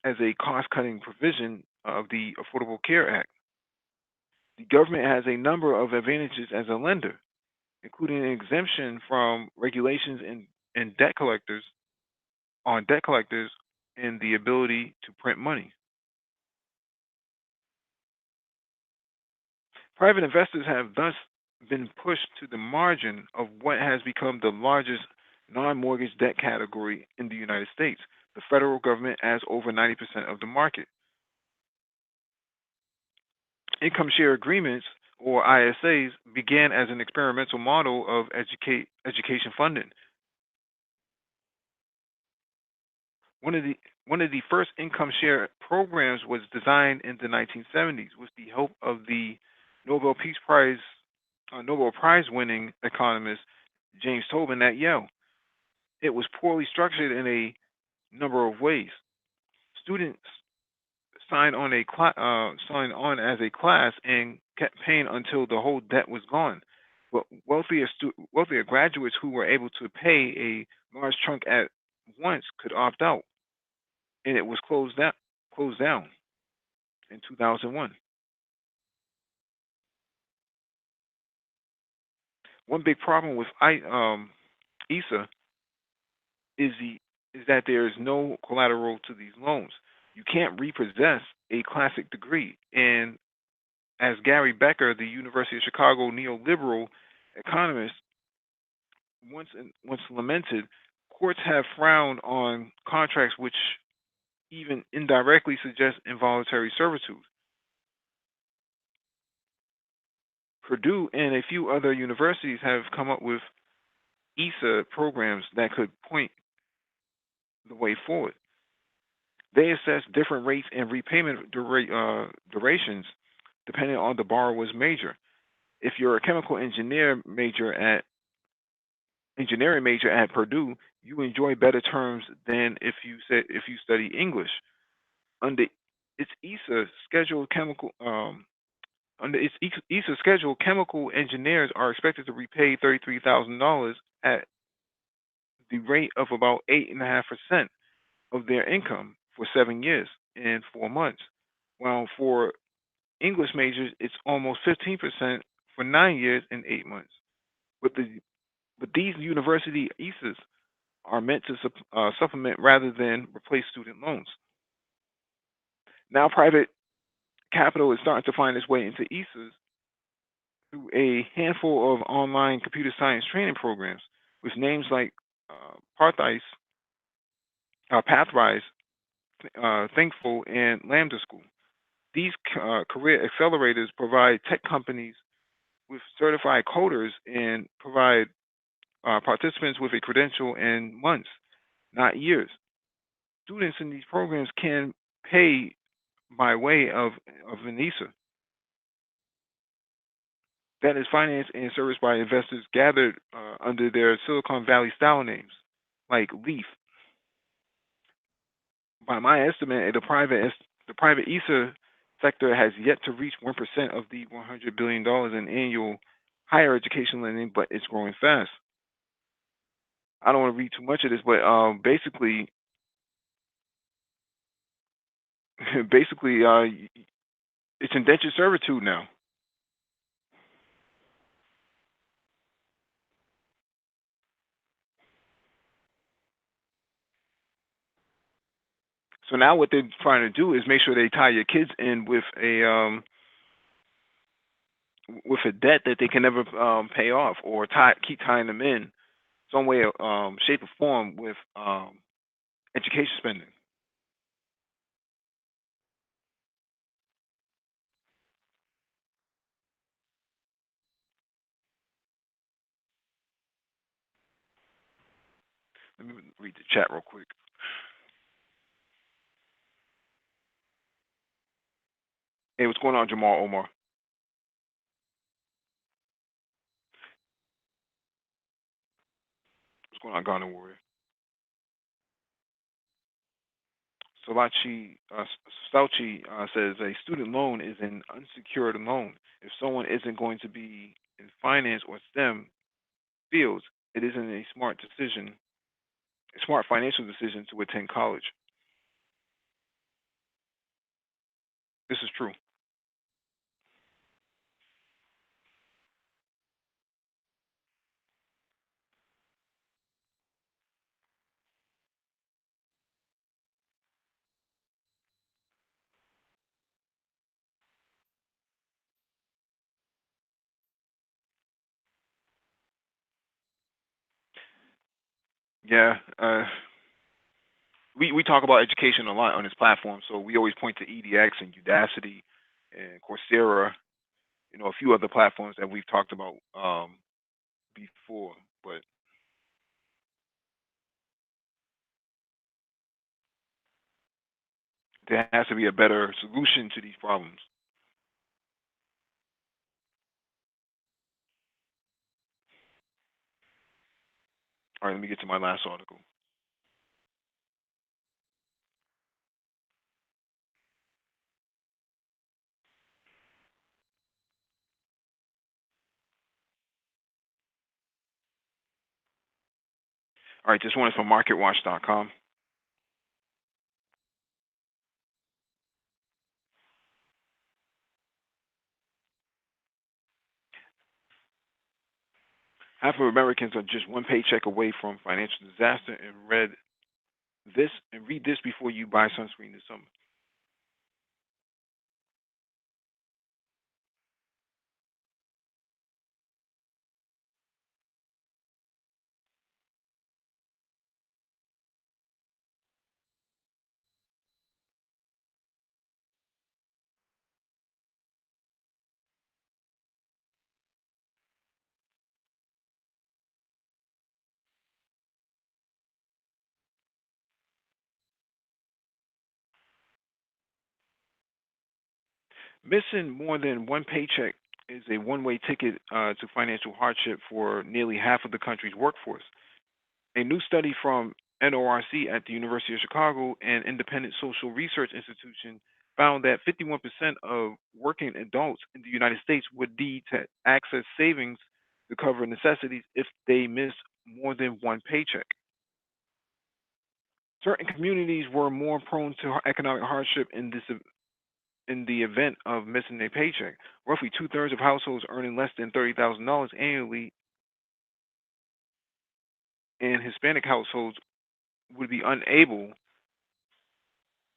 as a cost-cutting provision of the Affordable Care Act. The government has a number of advantages as a lender, including an exemption from regulations and debt collectors and the ability to print money. Private investors have thus been pushed to the margin of what has become the largest non-mortgage debt category in the United States. The federal government has over 90% of the market. Income share agreements, or ISAs, began as an experimental model of education funding. One of the one of the first income share programs was designed in the 1970s with the help of the Nobel Peace Prize Nobel Prize winning economist James Tobin at Yale. It was poorly structured in a number of ways. Students signed on as a class and kept paying until the whole debt was gone. But wealthier graduates who were able to pay a large chunk at once could opt out, and it was closed down in 2001. One big problem with ISA is the is that there is no collateral to these loans. You can't repossess a classic degree, and as Gary Becker, the University of Chicago neoliberal economist, once lamented, courts have frowned on contracts which even indirectly suggest involuntary servitude. Purdue and a few other universities have come up with ESA programs that could point the way forward. They assess different rates and repayment durations depending on the borrower's major. If you're a chemical engineering major at Purdue, you enjoy better terms than if you study English. Under its ESA schedule, chemical engineers are expected to repay $33,000 at the rate of about 8.5% of their income for 7 years and 4 months. While for English majors, it's almost 15% for 9 years and 8 months. But these university ESAs are meant to supplement rather than replace student loans. Now, private capital is starting to find its way into ESAs through a handful of online computer science training programs with names like Pathrise, Pathrise, Thinkful, and Lambda School. These career accelerators provide tech companies with certified coders and provide participants with a credential in months, not years. Students in these programs can pay by way of an ESA that is financed and serviced by investors gathered under their Silicon Valley style names, like Leaf. By my estimate, the private ESA sector has yet to reach 1% of the $100 billion in annual higher education lending, but it's growing fast. I don't want to read too much of this, but basically, basically, it's indentured servitude now. So now what they're trying to do is make sure they tie your kids in with a debt that they can never pay off, or keep tying them in some way, shape, or form with education spending. Let me read the chat real quick. Hey, what's going on, Jamal Omar? What's going on, Ghana Warrior? Salchi says a student loan is an unsecured loan. If someone isn't going to be in finance or STEM fields, it isn't a smart financial decision to attend college. This is true. Yeah, we talk about education a lot on this platform, so we always point to EDX and Udacity and Coursera, a few other platforms that we've talked about before. But there has to be a better solution to these problems. All right, let me get to my last article. All right, this one is from MarketWatch.com. Half of Americans are just one paycheck away from financial disaster, and read this before you buy sunscreen this summer. Missing more than one paycheck is a one-way ticket to financial hardship for nearly half of the country's workforce. A new study from NORC at the University of Chicago and Independent Social Research Institution found that 51% of working adults in the United States would need to access savings to cover necessities if they miss more than one paycheck. Certain communities were more prone to economic hardship in the event of missing a paycheck. Roughly two-thirds of households earning less than $30,000 annually in Hispanic households would be unable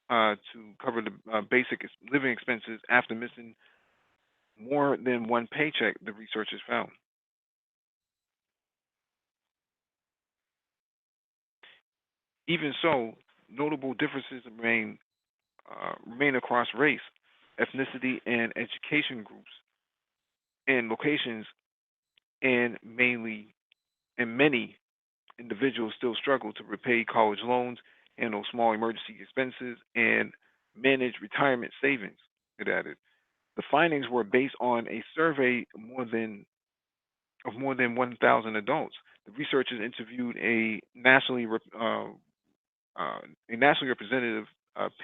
to cover the basic living expenses after missing more than one paycheck, the researchers found. Even so, notable differences remain across race, ethnicity, and education groups and locations, and many individuals still struggle to repay college loans, handle small emergency expenses, and manage retirement savings. It added. The findings were based on a survey of more than 1,000 adults. The researchers interviewed a nationally representative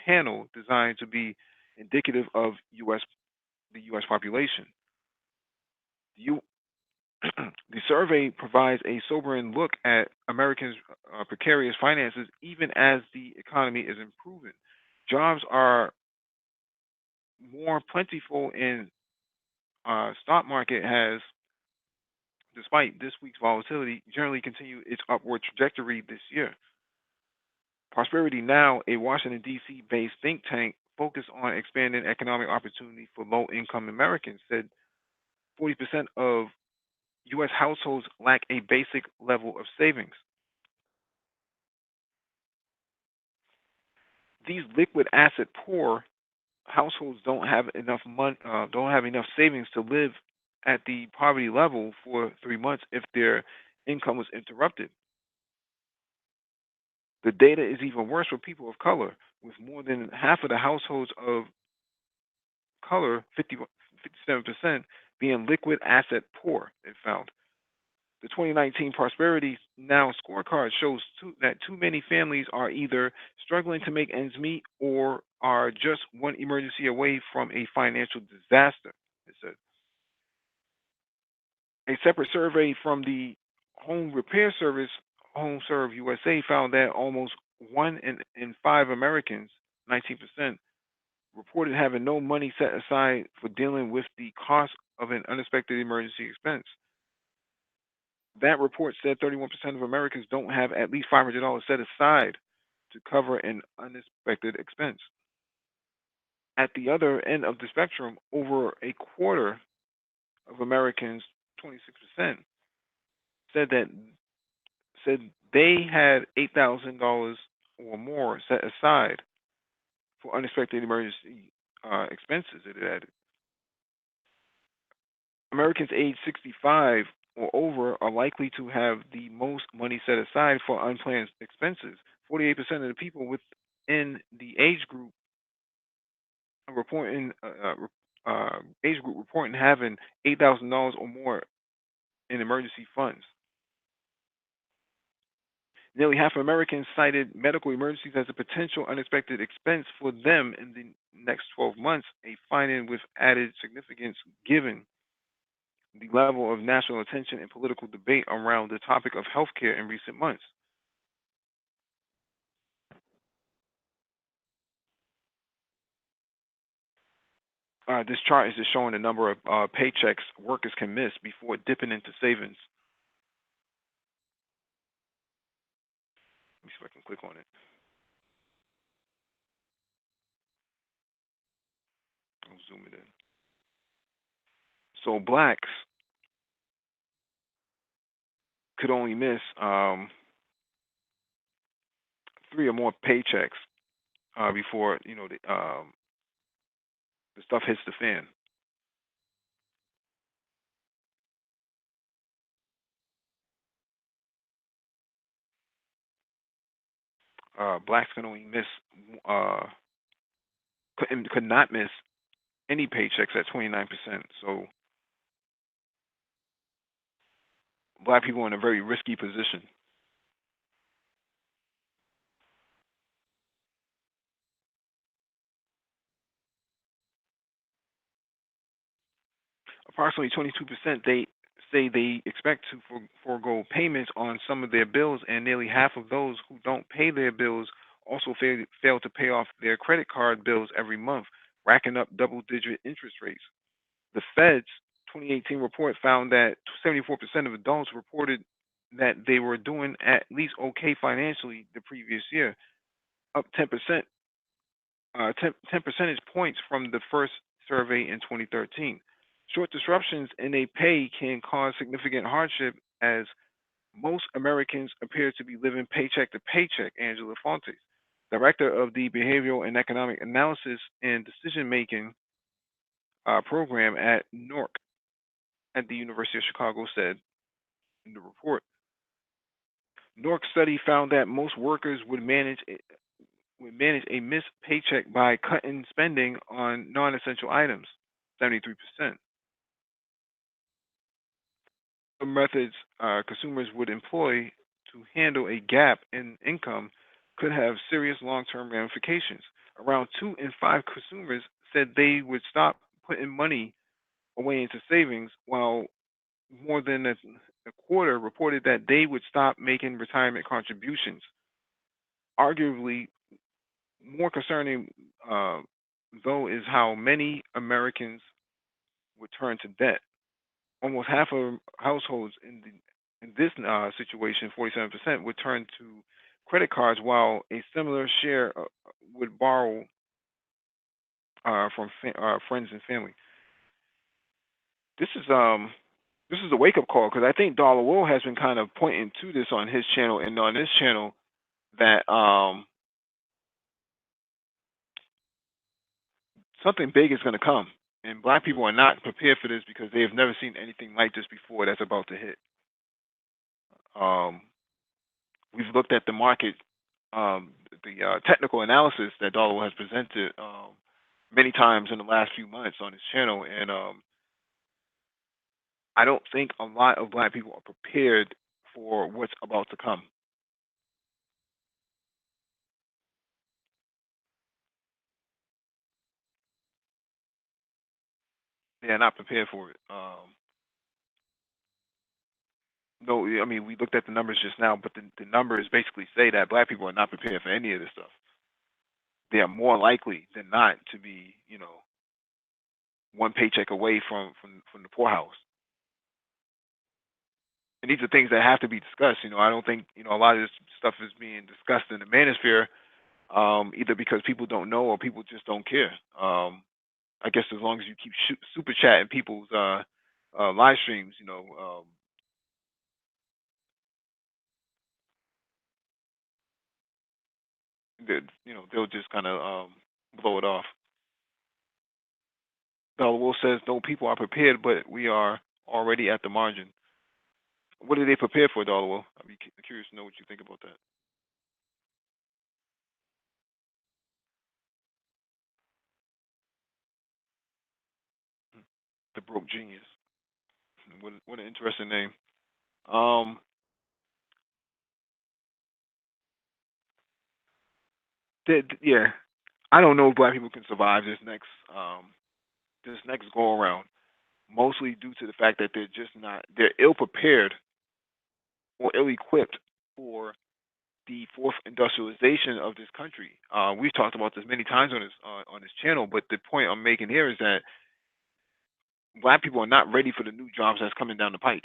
panel designed to be indicative of the U.S. population. The, U, the survey provides a sobering look at Americans' precarious finances, even as the economy is improving. Jobs are more plentiful, and stock market has, despite this week's volatility, generally continued its upward trajectory this year. Prosperity Now, a Washington, D.C. based think tank focused on expanding economic opportunity for low income Americans, said 40% of U.S. households lack a basic level of savings. These liquid asset poor households don't have enough savings to live at the poverty level for 3 months if their income was interrupted. The data is even worse for people of color, with more than half of the households of color, 57%, being liquid asset poor, it found. The 2019 Prosperity Now scorecard shows that too many families are either struggling to make ends meet or are just one emergency away from a financial disaster, it said. A separate survey from the home repair service, Home Serve USA, found that almost one in five Americans, 19%, reported having no money set aside for dealing with the cost of an unexpected emergency expense. That report said 31% of Americans don't have at least $500 set aside to cover an unexpected expense. At the other end of the spectrum, over a quarter of Americans, 26%, said that said they had $8,000 or more set aside for unexpected emergency expenses. It added. Americans aged 65 or over are likely to have the most money set aside for unplanned expenses. 48% of the people within the reporting age group reporting having $8,000 or more in emergency funds. Nearly half of Americans cited medical emergencies as a potential unexpected expense for them in the next 12 months, a finding with added significance given the level of national attention and political debate around the topic of healthcare in recent months. This chart is just showing the number of paychecks workers can miss before dipping into savings. Let me see if I can click on it. I'll zoom it in. So blacks could only miss three or more paychecks before the stuff hits the fan. Blacks can only miss could not miss any paychecks at 29%. So Black people in a very risky position. Approximately 22% they say they expect to forego payments on some of their bills, and nearly half of those who don't pay their bills also fail to pay off their credit card bills every month, racking up double-digit interest rates. The Fed's 2018 report found that 74% of adults reported that they were doing at least okay financially the previous year, up 10 percentage points from the first survey in 2013. Short disruptions in a pay can cause significant hardship as most Americans appear to be living paycheck to paycheck, Angela Fontes, director of the Behavioral and Economic Analysis and Decision Making program at NORC at the University of Chicago, said in the report. NORC's study found that most workers would manage a missed paycheck by cutting spending on non-essential items, 73%. The methods consumers would employ to handle a gap in income could have serious long-term ramifications. Around 2 in 5 consumers said they would stop putting money away into savings, while more than a quarter reported that they would stop making retirement contributions. Arguably, more concerning, though, is how many Americans would turn to debt. Almost half of households in this situation, 47%, would turn to credit cards, while a similar share would borrow from friends and family. This is this is a wake up call because I think Dollar Will has been kind of pointing to this on his channel and on this channel that something big is going to come, and Black people are not prepared for this because they have never seen anything like this before that's about to hit. Um, we've looked at the market, the technical analysis that Dollar has presented many times in the last few months on his channel, and I don't think a lot of Black people are prepared for what's about to come. They are not prepared for it. No, I mean we looked at the numbers just now, but the numbers basically say that Black people are not prepared for any of this stuff. They are more likely than not to be, one paycheck away from the poorhouse. And these are things that have to be discussed. I don't think a lot of this stuff is being discussed in the manosphere, either because people don't know or people just don't care. I guess as long as you keep super chatting people's live streams, they'll just kind of blow it off. Will says no people are prepared, but we are already at the margin. What are they prepared for, Dollar Will? I'd be curious to know what you think about that. The broke genius. What an interesting name. Um, yeah, I don't know if Black people can survive this next go around. Mostly due to the fact that they're ill prepared or ill equipped for the fourth industrialization of this country. We've talked about this many times on this channel, but the point I'm making here is that Black people are not ready for the new jobs that's coming down the pike.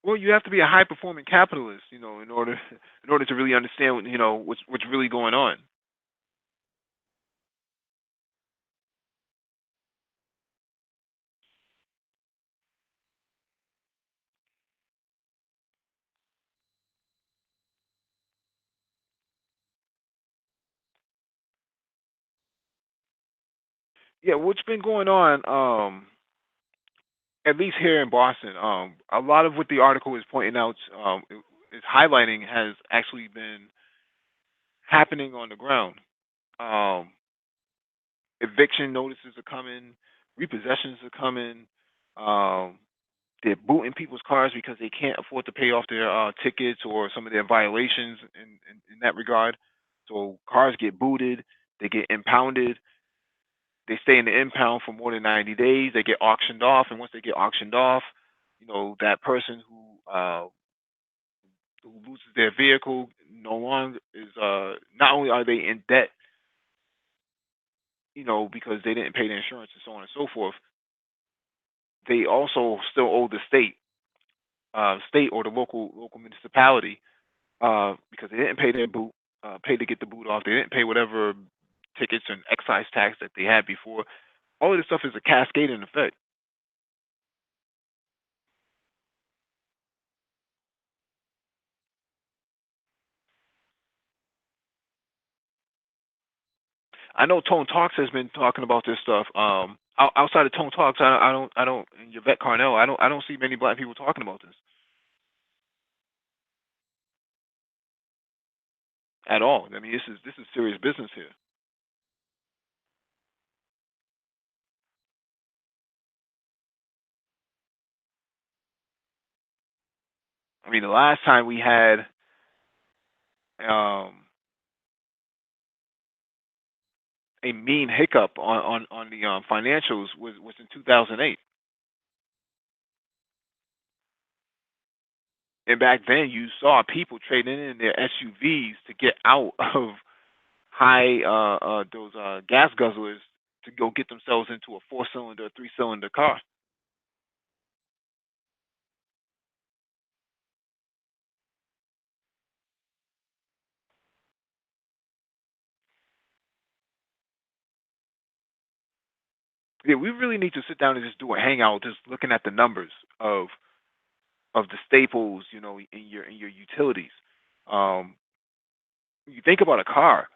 Well, you have to be a high performing capitalist, in order to really understand, what's really going on. Yeah, what's been going on, at least here in Boston, a lot of what the article is pointing out, is highlighting has actually been happening on the ground. Um, Eviction notices are coming, repossessions are coming. Um, they're booting people's cars because they can't afford to pay off their tickets or some of their violations in that regard. So cars get booted, they get impounded, they stay in the impound for more than 90 days, they get auctioned off, and once they get auctioned off, that person who loses their vehicle no longer is not only are they in debt, because they didn't pay the insurance and so on and so forth, they also still owe the state or the local municipality, because they didn't pay their boot, pay to get the boot off. They didn't pay whatever tickets and excise tax that they had before. All of this stuff is a cascading effect. I know Tone Talks has been talking about this stuff. Outside of Tone Talks, I don't. And Yvette Carnell, I don't see many black people talking about this at all. I mean, this is serious business here. I mean, the last time we had um, a mean hiccup on the financials was in 2008. And back then, you saw people trading in their SUVs to get out of high those gas guzzlers to go get themselves into a four-cylinder, three-cylinder car. Yeah, we really need to sit down and just do a hangout, just looking at the numbers of the staples, in your utilities. Um, you think about a car.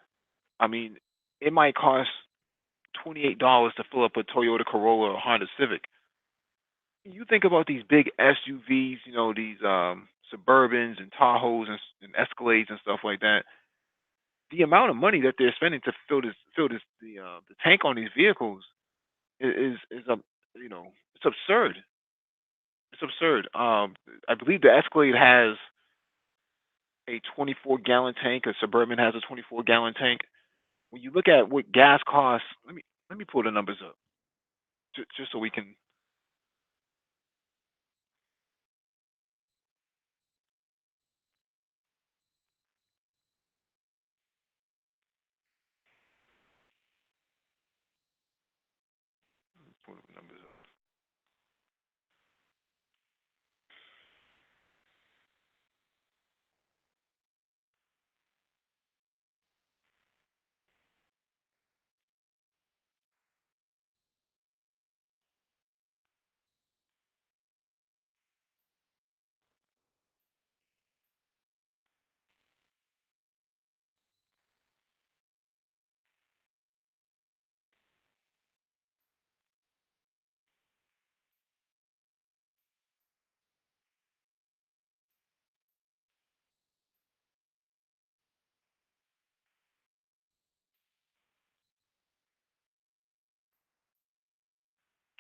I mean, it might cost $28 to fill up a Toyota Corolla or Honda Civic. You think about these big SUVs, these Suburbans and Tahoes and Escalades and stuff like that. The amount of money that they're spending to fill this the tank on these vehicles is it's absurd. It's absurd. I believe the Escalade has a 24-gallon tank. A Suburban has a 24-gallon tank. When you look at what gas costs, let me pull the numbers up, just so we can pull the numbers up.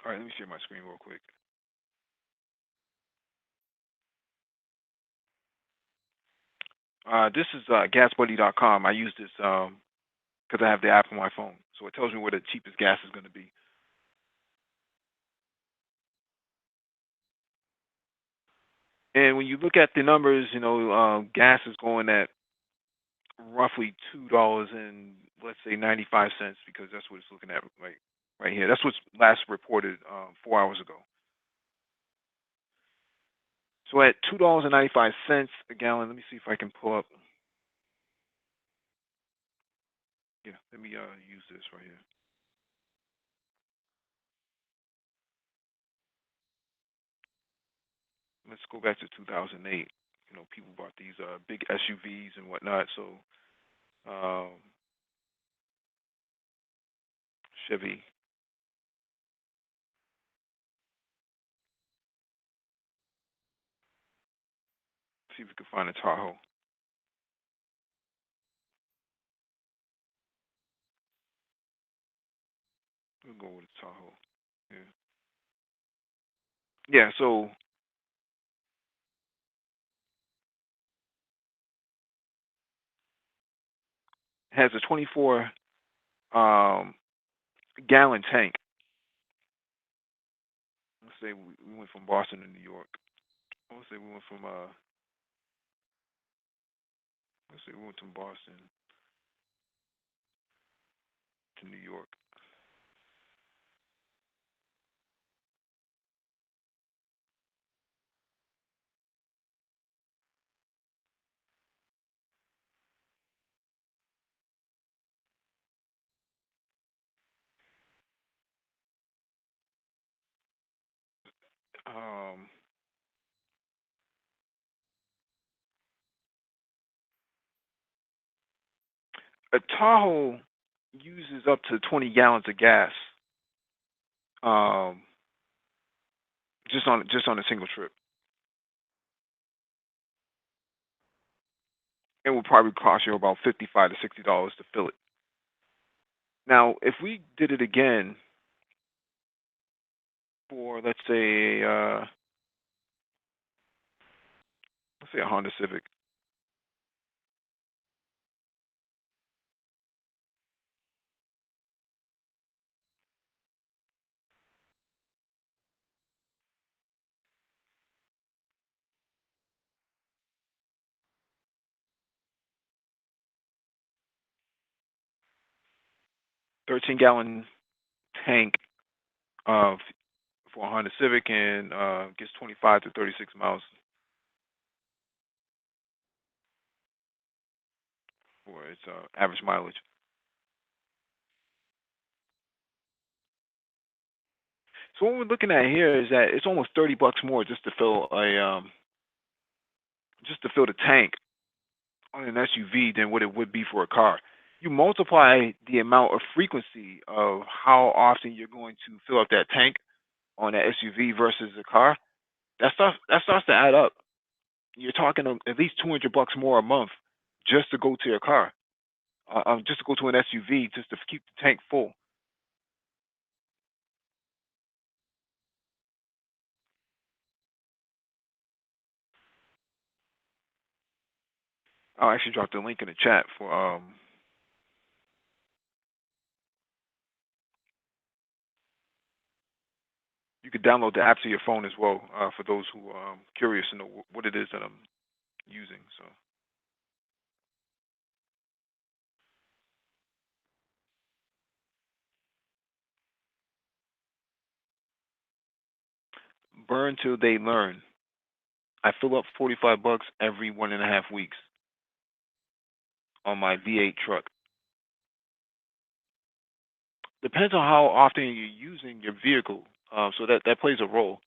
All right, let me share my screen real quick. This is GasBuddy.com. I use this because I have the app on my phone, so it tells me where the cheapest gas is going to be. And when you look at the numbers, gas is going at roughly $2 and let's say 95 cents, because that's what it's looking at right here. That's what's last reported 4 hours ago. So at $2.95 a gallon, let me see if I can pull up. Yeah, let me use this right here. Let's go back to 2008. People bought these big SUVs and whatnot. So um, Chevy. See if we can find a Tahoe. We'll go with a Tahoe. Yeah. Yeah. So it has a 24 um, gallon tank. Let's say we went from Boston to New York. Let's say we went from let's say we went from Boston to New York. Um, a Tahoe uses up to 20 gallons of gas. Um, just on a single trip. It will probably cost you about $55 to $60 to fill it. Now, if we did it again for let's say a Honda Civic, 13-gallon tank uh, for a Honda Civic and gets 25 to 36 miles for its average mileage. So what we're looking at here is that it's almost $30 more just to fill the tank on an SUV than what it would be for a car. You multiply the amount of frequency of how often you're going to fill up that tank on that SUV versus a car. That starts to add up. You're talking at least $200 more a month just to go to your car, just to go to an SUV, just to keep the tank full. I'll actually drop the link in the chat for you could download the app to your phone as well for those who are curious to know what it is that I'm using. So burn till they learn. I fill up $45 every 1.5 weeks on my V8 truck. Depends on how often you're using your vehicle, so that plays a role.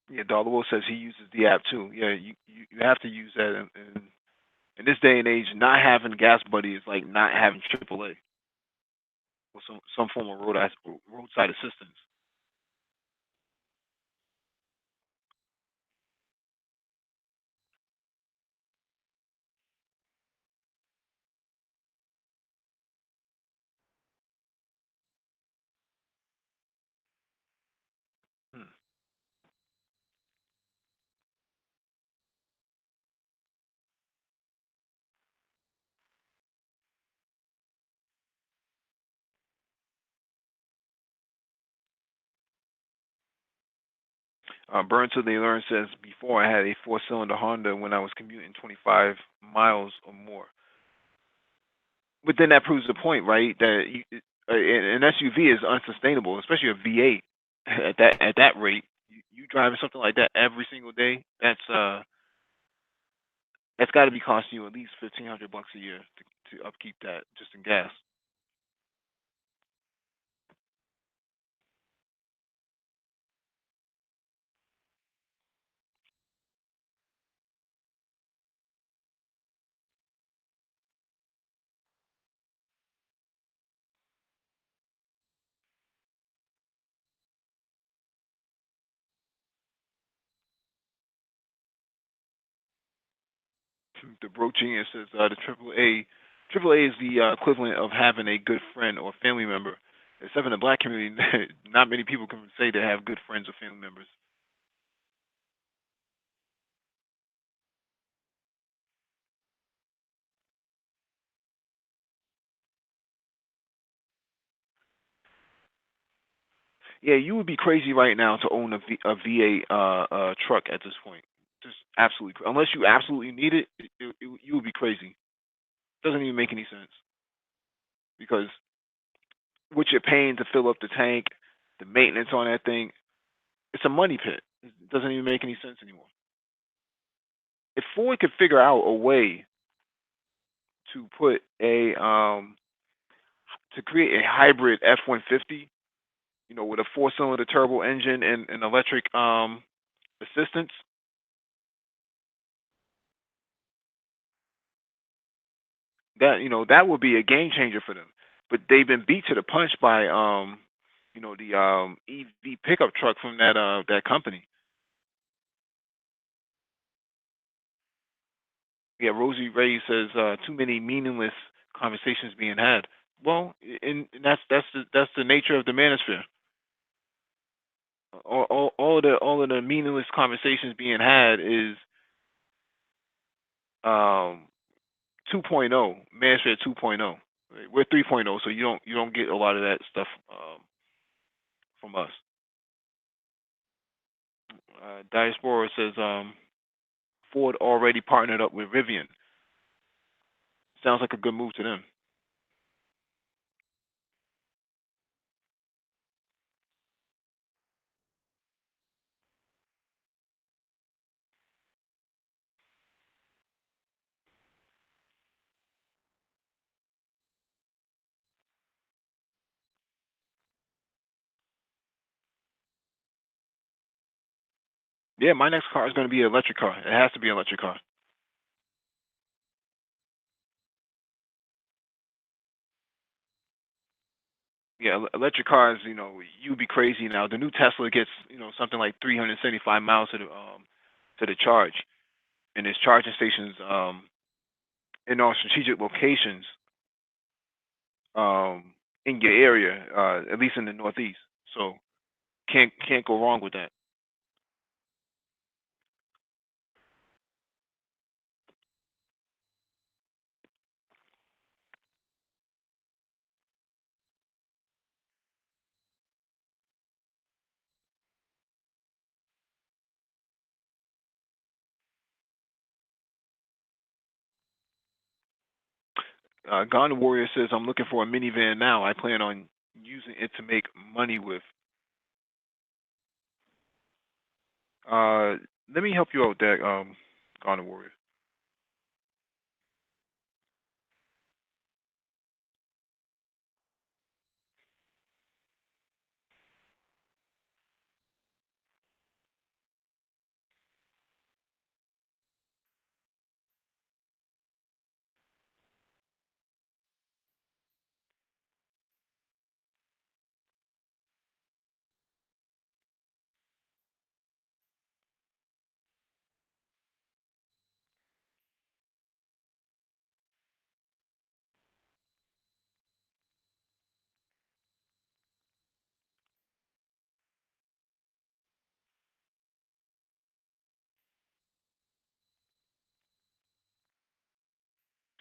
Yeah, Dollar Will says he uses the app too. Yeah, you have to use that. In this day and age, not having gas buddy is like not having AAA or some form of roadside assistance. Hmm. Burn till they learn says before I had a four-cylinder Honda when I was commuting 25 miles or more. but then that proves the point, right? That an SUV is unsustainable, especially a V8 at that rate. You driving something like that every single day? That's got to be costing you at least $1,500 a year to upkeep that just in gas. The broke genius says the AAA is the equivalent of having a good friend or family member. Except in the black community, not many people can say they have good friends or family members. Yeah, you would be crazy right now to own a V8 truck at this point. Just absolutely, unless you absolutely need it, you would be crazy. Doesn't even make any sense because what you're paying to fill up the tank, the maintenance on that thing, it's a money pit. It doesn't even make any sense anymore. If Ford could figure out a way to put a to create a hybrid F-150, with a four-cylinder turbo engine and an electric assistance, that would be a game changer for them. But they've been beat to the punch by the EV pickup truck from that company. Yeah, Rosie Ray says too many meaningless conversations being had. Well, and that's the nature of the manosphere. All of the meaningless conversations being had is um 2.0, manosphere 2.0. Right? We're 3.0, so you don't get a lot of that stuff from us. Diaspora says Ford already partnered up with Rivian. Sounds like a good move to them. Yeah, my next car is going to be an electric car. It has to be an electric car. Yeah, electric cars. You'd be crazy now. The new Tesla gets something like 375 miles to the charge, and there's charging stations in our strategic locations in your area, at least in the Northeast. So can't go wrong with that. Gone Warrior says I'm looking for a minivan now. I plan on using it to make money with. Uh, Let me help you out with that. Gone Warrior.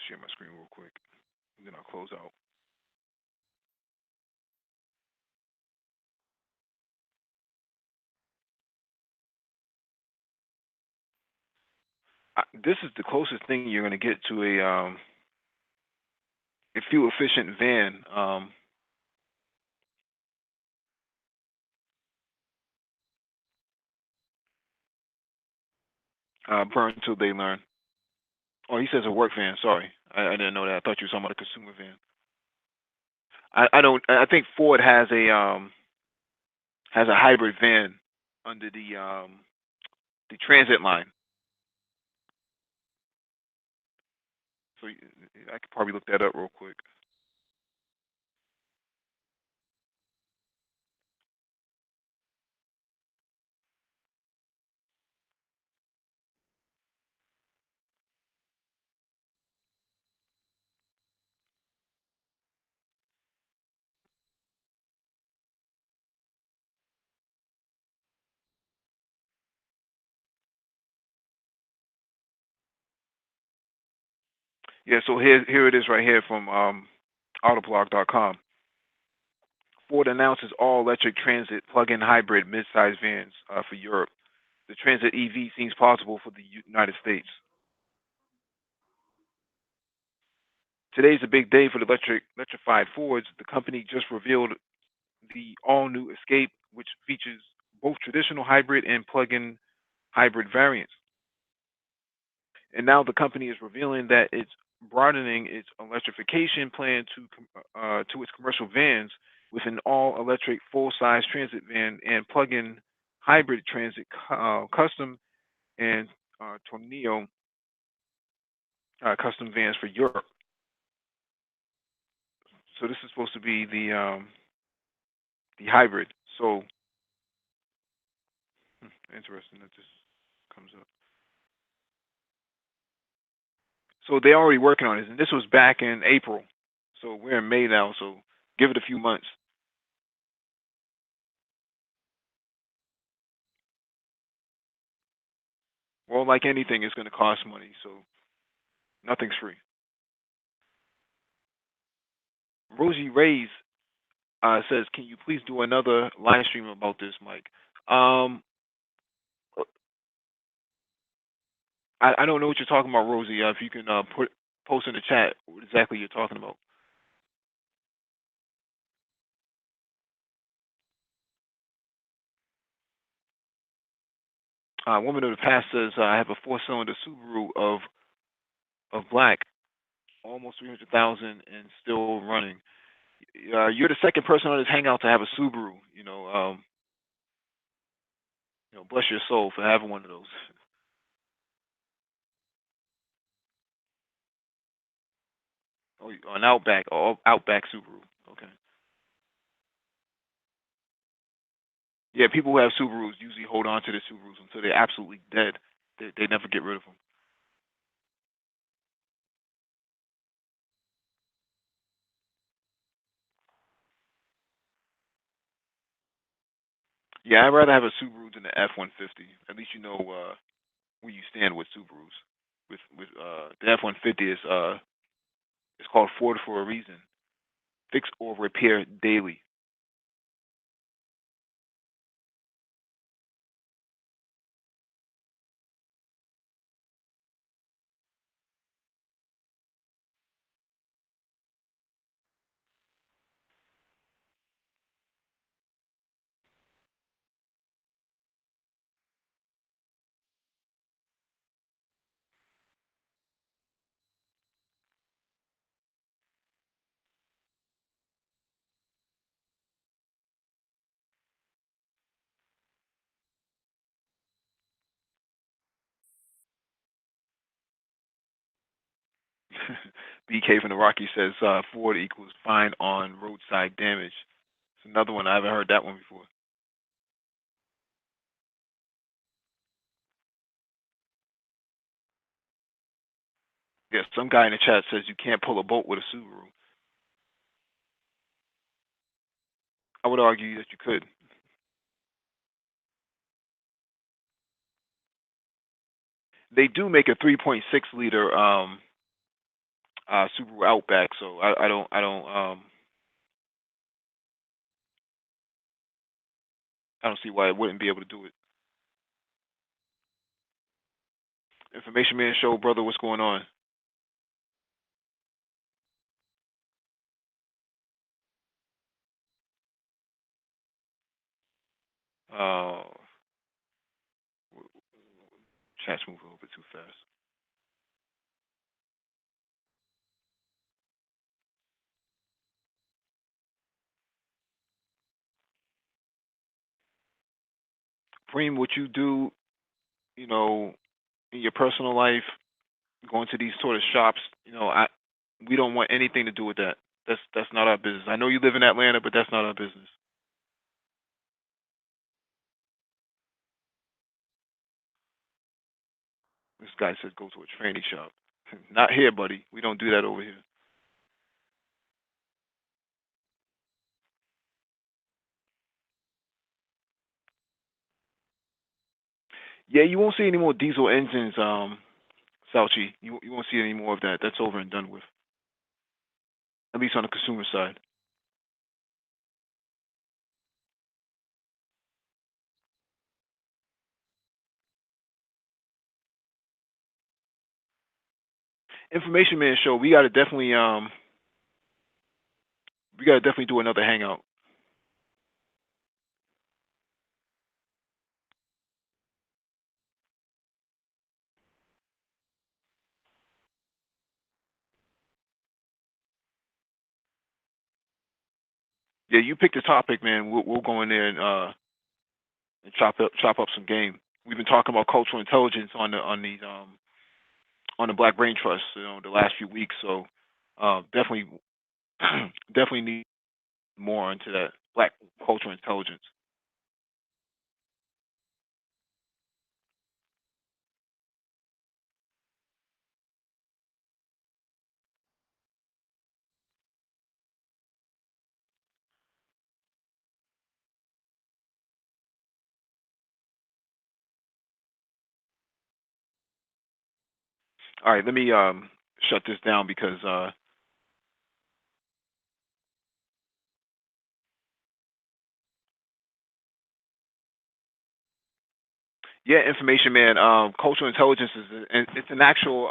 Share my screen real quick, and then I'll close out. This is the closest thing you're gonna get to a fuel efficient van. Burn until they learn. Oh, he says a work van. Sorry, I didn't know that. I thought you were talking about a consumer van. I don't. I think Ford has a hybrid van under the transit line. So I could probably look that up real quick. Yeah. So here it is right here from Autoblog.com. Ford announces all-electric transit plug-in hybrid mid-size vans for Europe. The Transit EV seems possible for the United States. Today's a big day for the electrified Fords. The company just revealed the all-new Escape, which features both traditional hybrid and plug-in hybrid variants. And now the company is revealing that it's broadening its electrification plan to its commercial vans with an all-electric full-size transit van and plug-in hybrid transit custom and Tornado custom vans for Europe. So this is supposed to be the hybrid. So interesting that this comes up. So they're already working on it, and this was back in April. So we're in May now. So give it a few months. Well, like anything, it's going to cost money. So nothing's free. Rosie Reyes says, "Can you please do another live stream about this, Mike?" Um, I don't know what you're talking about, Rosie. If you can post in the chat what exactly you're talking about. Woman of the Past says, "I have a four-cylinder Subaru of black, almost 300,000, and still running." You're the second person on this hangout to have a Subaru. Bless your soul for having one of those. Oh, an Outback, Outback Subaru. Okay. Yeah, people who have Subarus usually hold on to their Subarus until they're absolutely dead. They never get rid of them. Yeah, I'd rather have a Subaru than the F-150. At least you know where you stand with Subarus. With the F-150 is it's called Ford for a reason. Fix or repair daily. BK from the Rocky says Ford equals fine on roadside damage. It's another one. I haven't heard that one before. Yeah, some guy in the chat says you can't pull a boat with a Subaru. I would argue that you could. They do make a 3.6 liter Subaru Outback, so I don't see why it wouldn't be able to do it. Information Man Show, brother, what's going on? Uh, chat's moving a little bit too fast. Preem, what you do, you know, in your personal life, going to these sort of shops, we don't want anything to do with that. That's not our business. I know you live in Atlanta, but that's not our business. This guy says go to a tranny shop. Not here, buddy. We don't do that over here. Yeah, you won't see any more diesel engines, Sauchi. You won't see any more of that. That's over and done with. At least on the consumer side. Information Man show. We gotta definitely do another hangout. Yeah, you pick the topic, man. We'll go in there and chop up some game. We've been talking about cultural intelligence on the Black Brain Trust, the last few weeks. So definitely definitely need more into that Black cultural intelligence. All right, let me shut this down because yeah, information man. Cultural intelligence it's an actual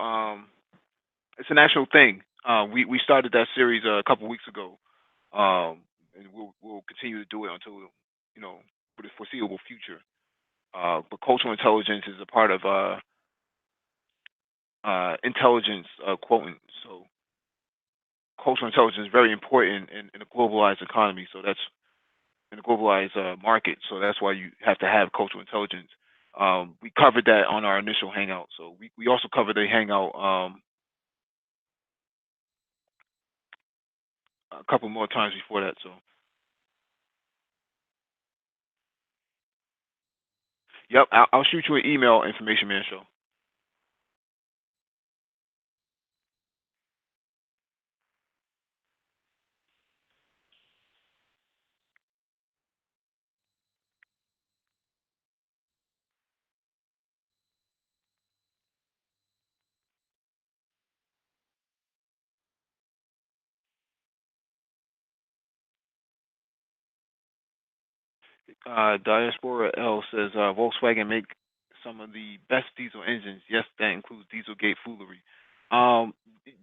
it's an actual thing. We started that series a couple weeks ago, and we'll continue to do it until for the foreseeable future. But cultural intelligence is a part of intelligence quotient. So cultural intelligence is very important in a globalized economy. So that's in a globalized market. So that's why you have to have cultural intelligence. We covered that on our initial hangout. So we also covered the hangout a couple more times before that. So yep, I'll shoot you an email, information man show. Diaspora L says Volkswagen make some of the best diesel engines. Yes, that includes Dieselgate foolery. Um,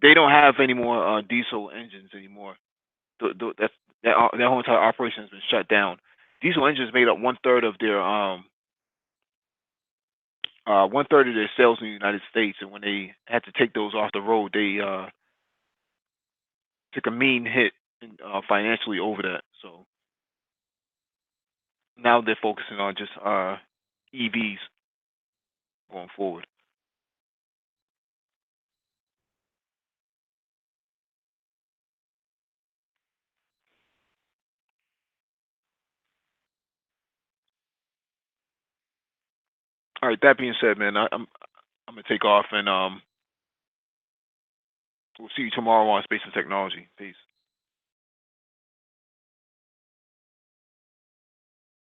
they don't have any more diesel engines anymore. That's that whole entire operation has been shut down. Diesel engines made up one third of their sales in the United States, and when they had to take those off the road, they took a mean hit financially over that. So now they're focusing on just EVs going forward. All right. That being said, man, I'm gonna take off, and we'll see you tomorrow on Space and Technology. Peace.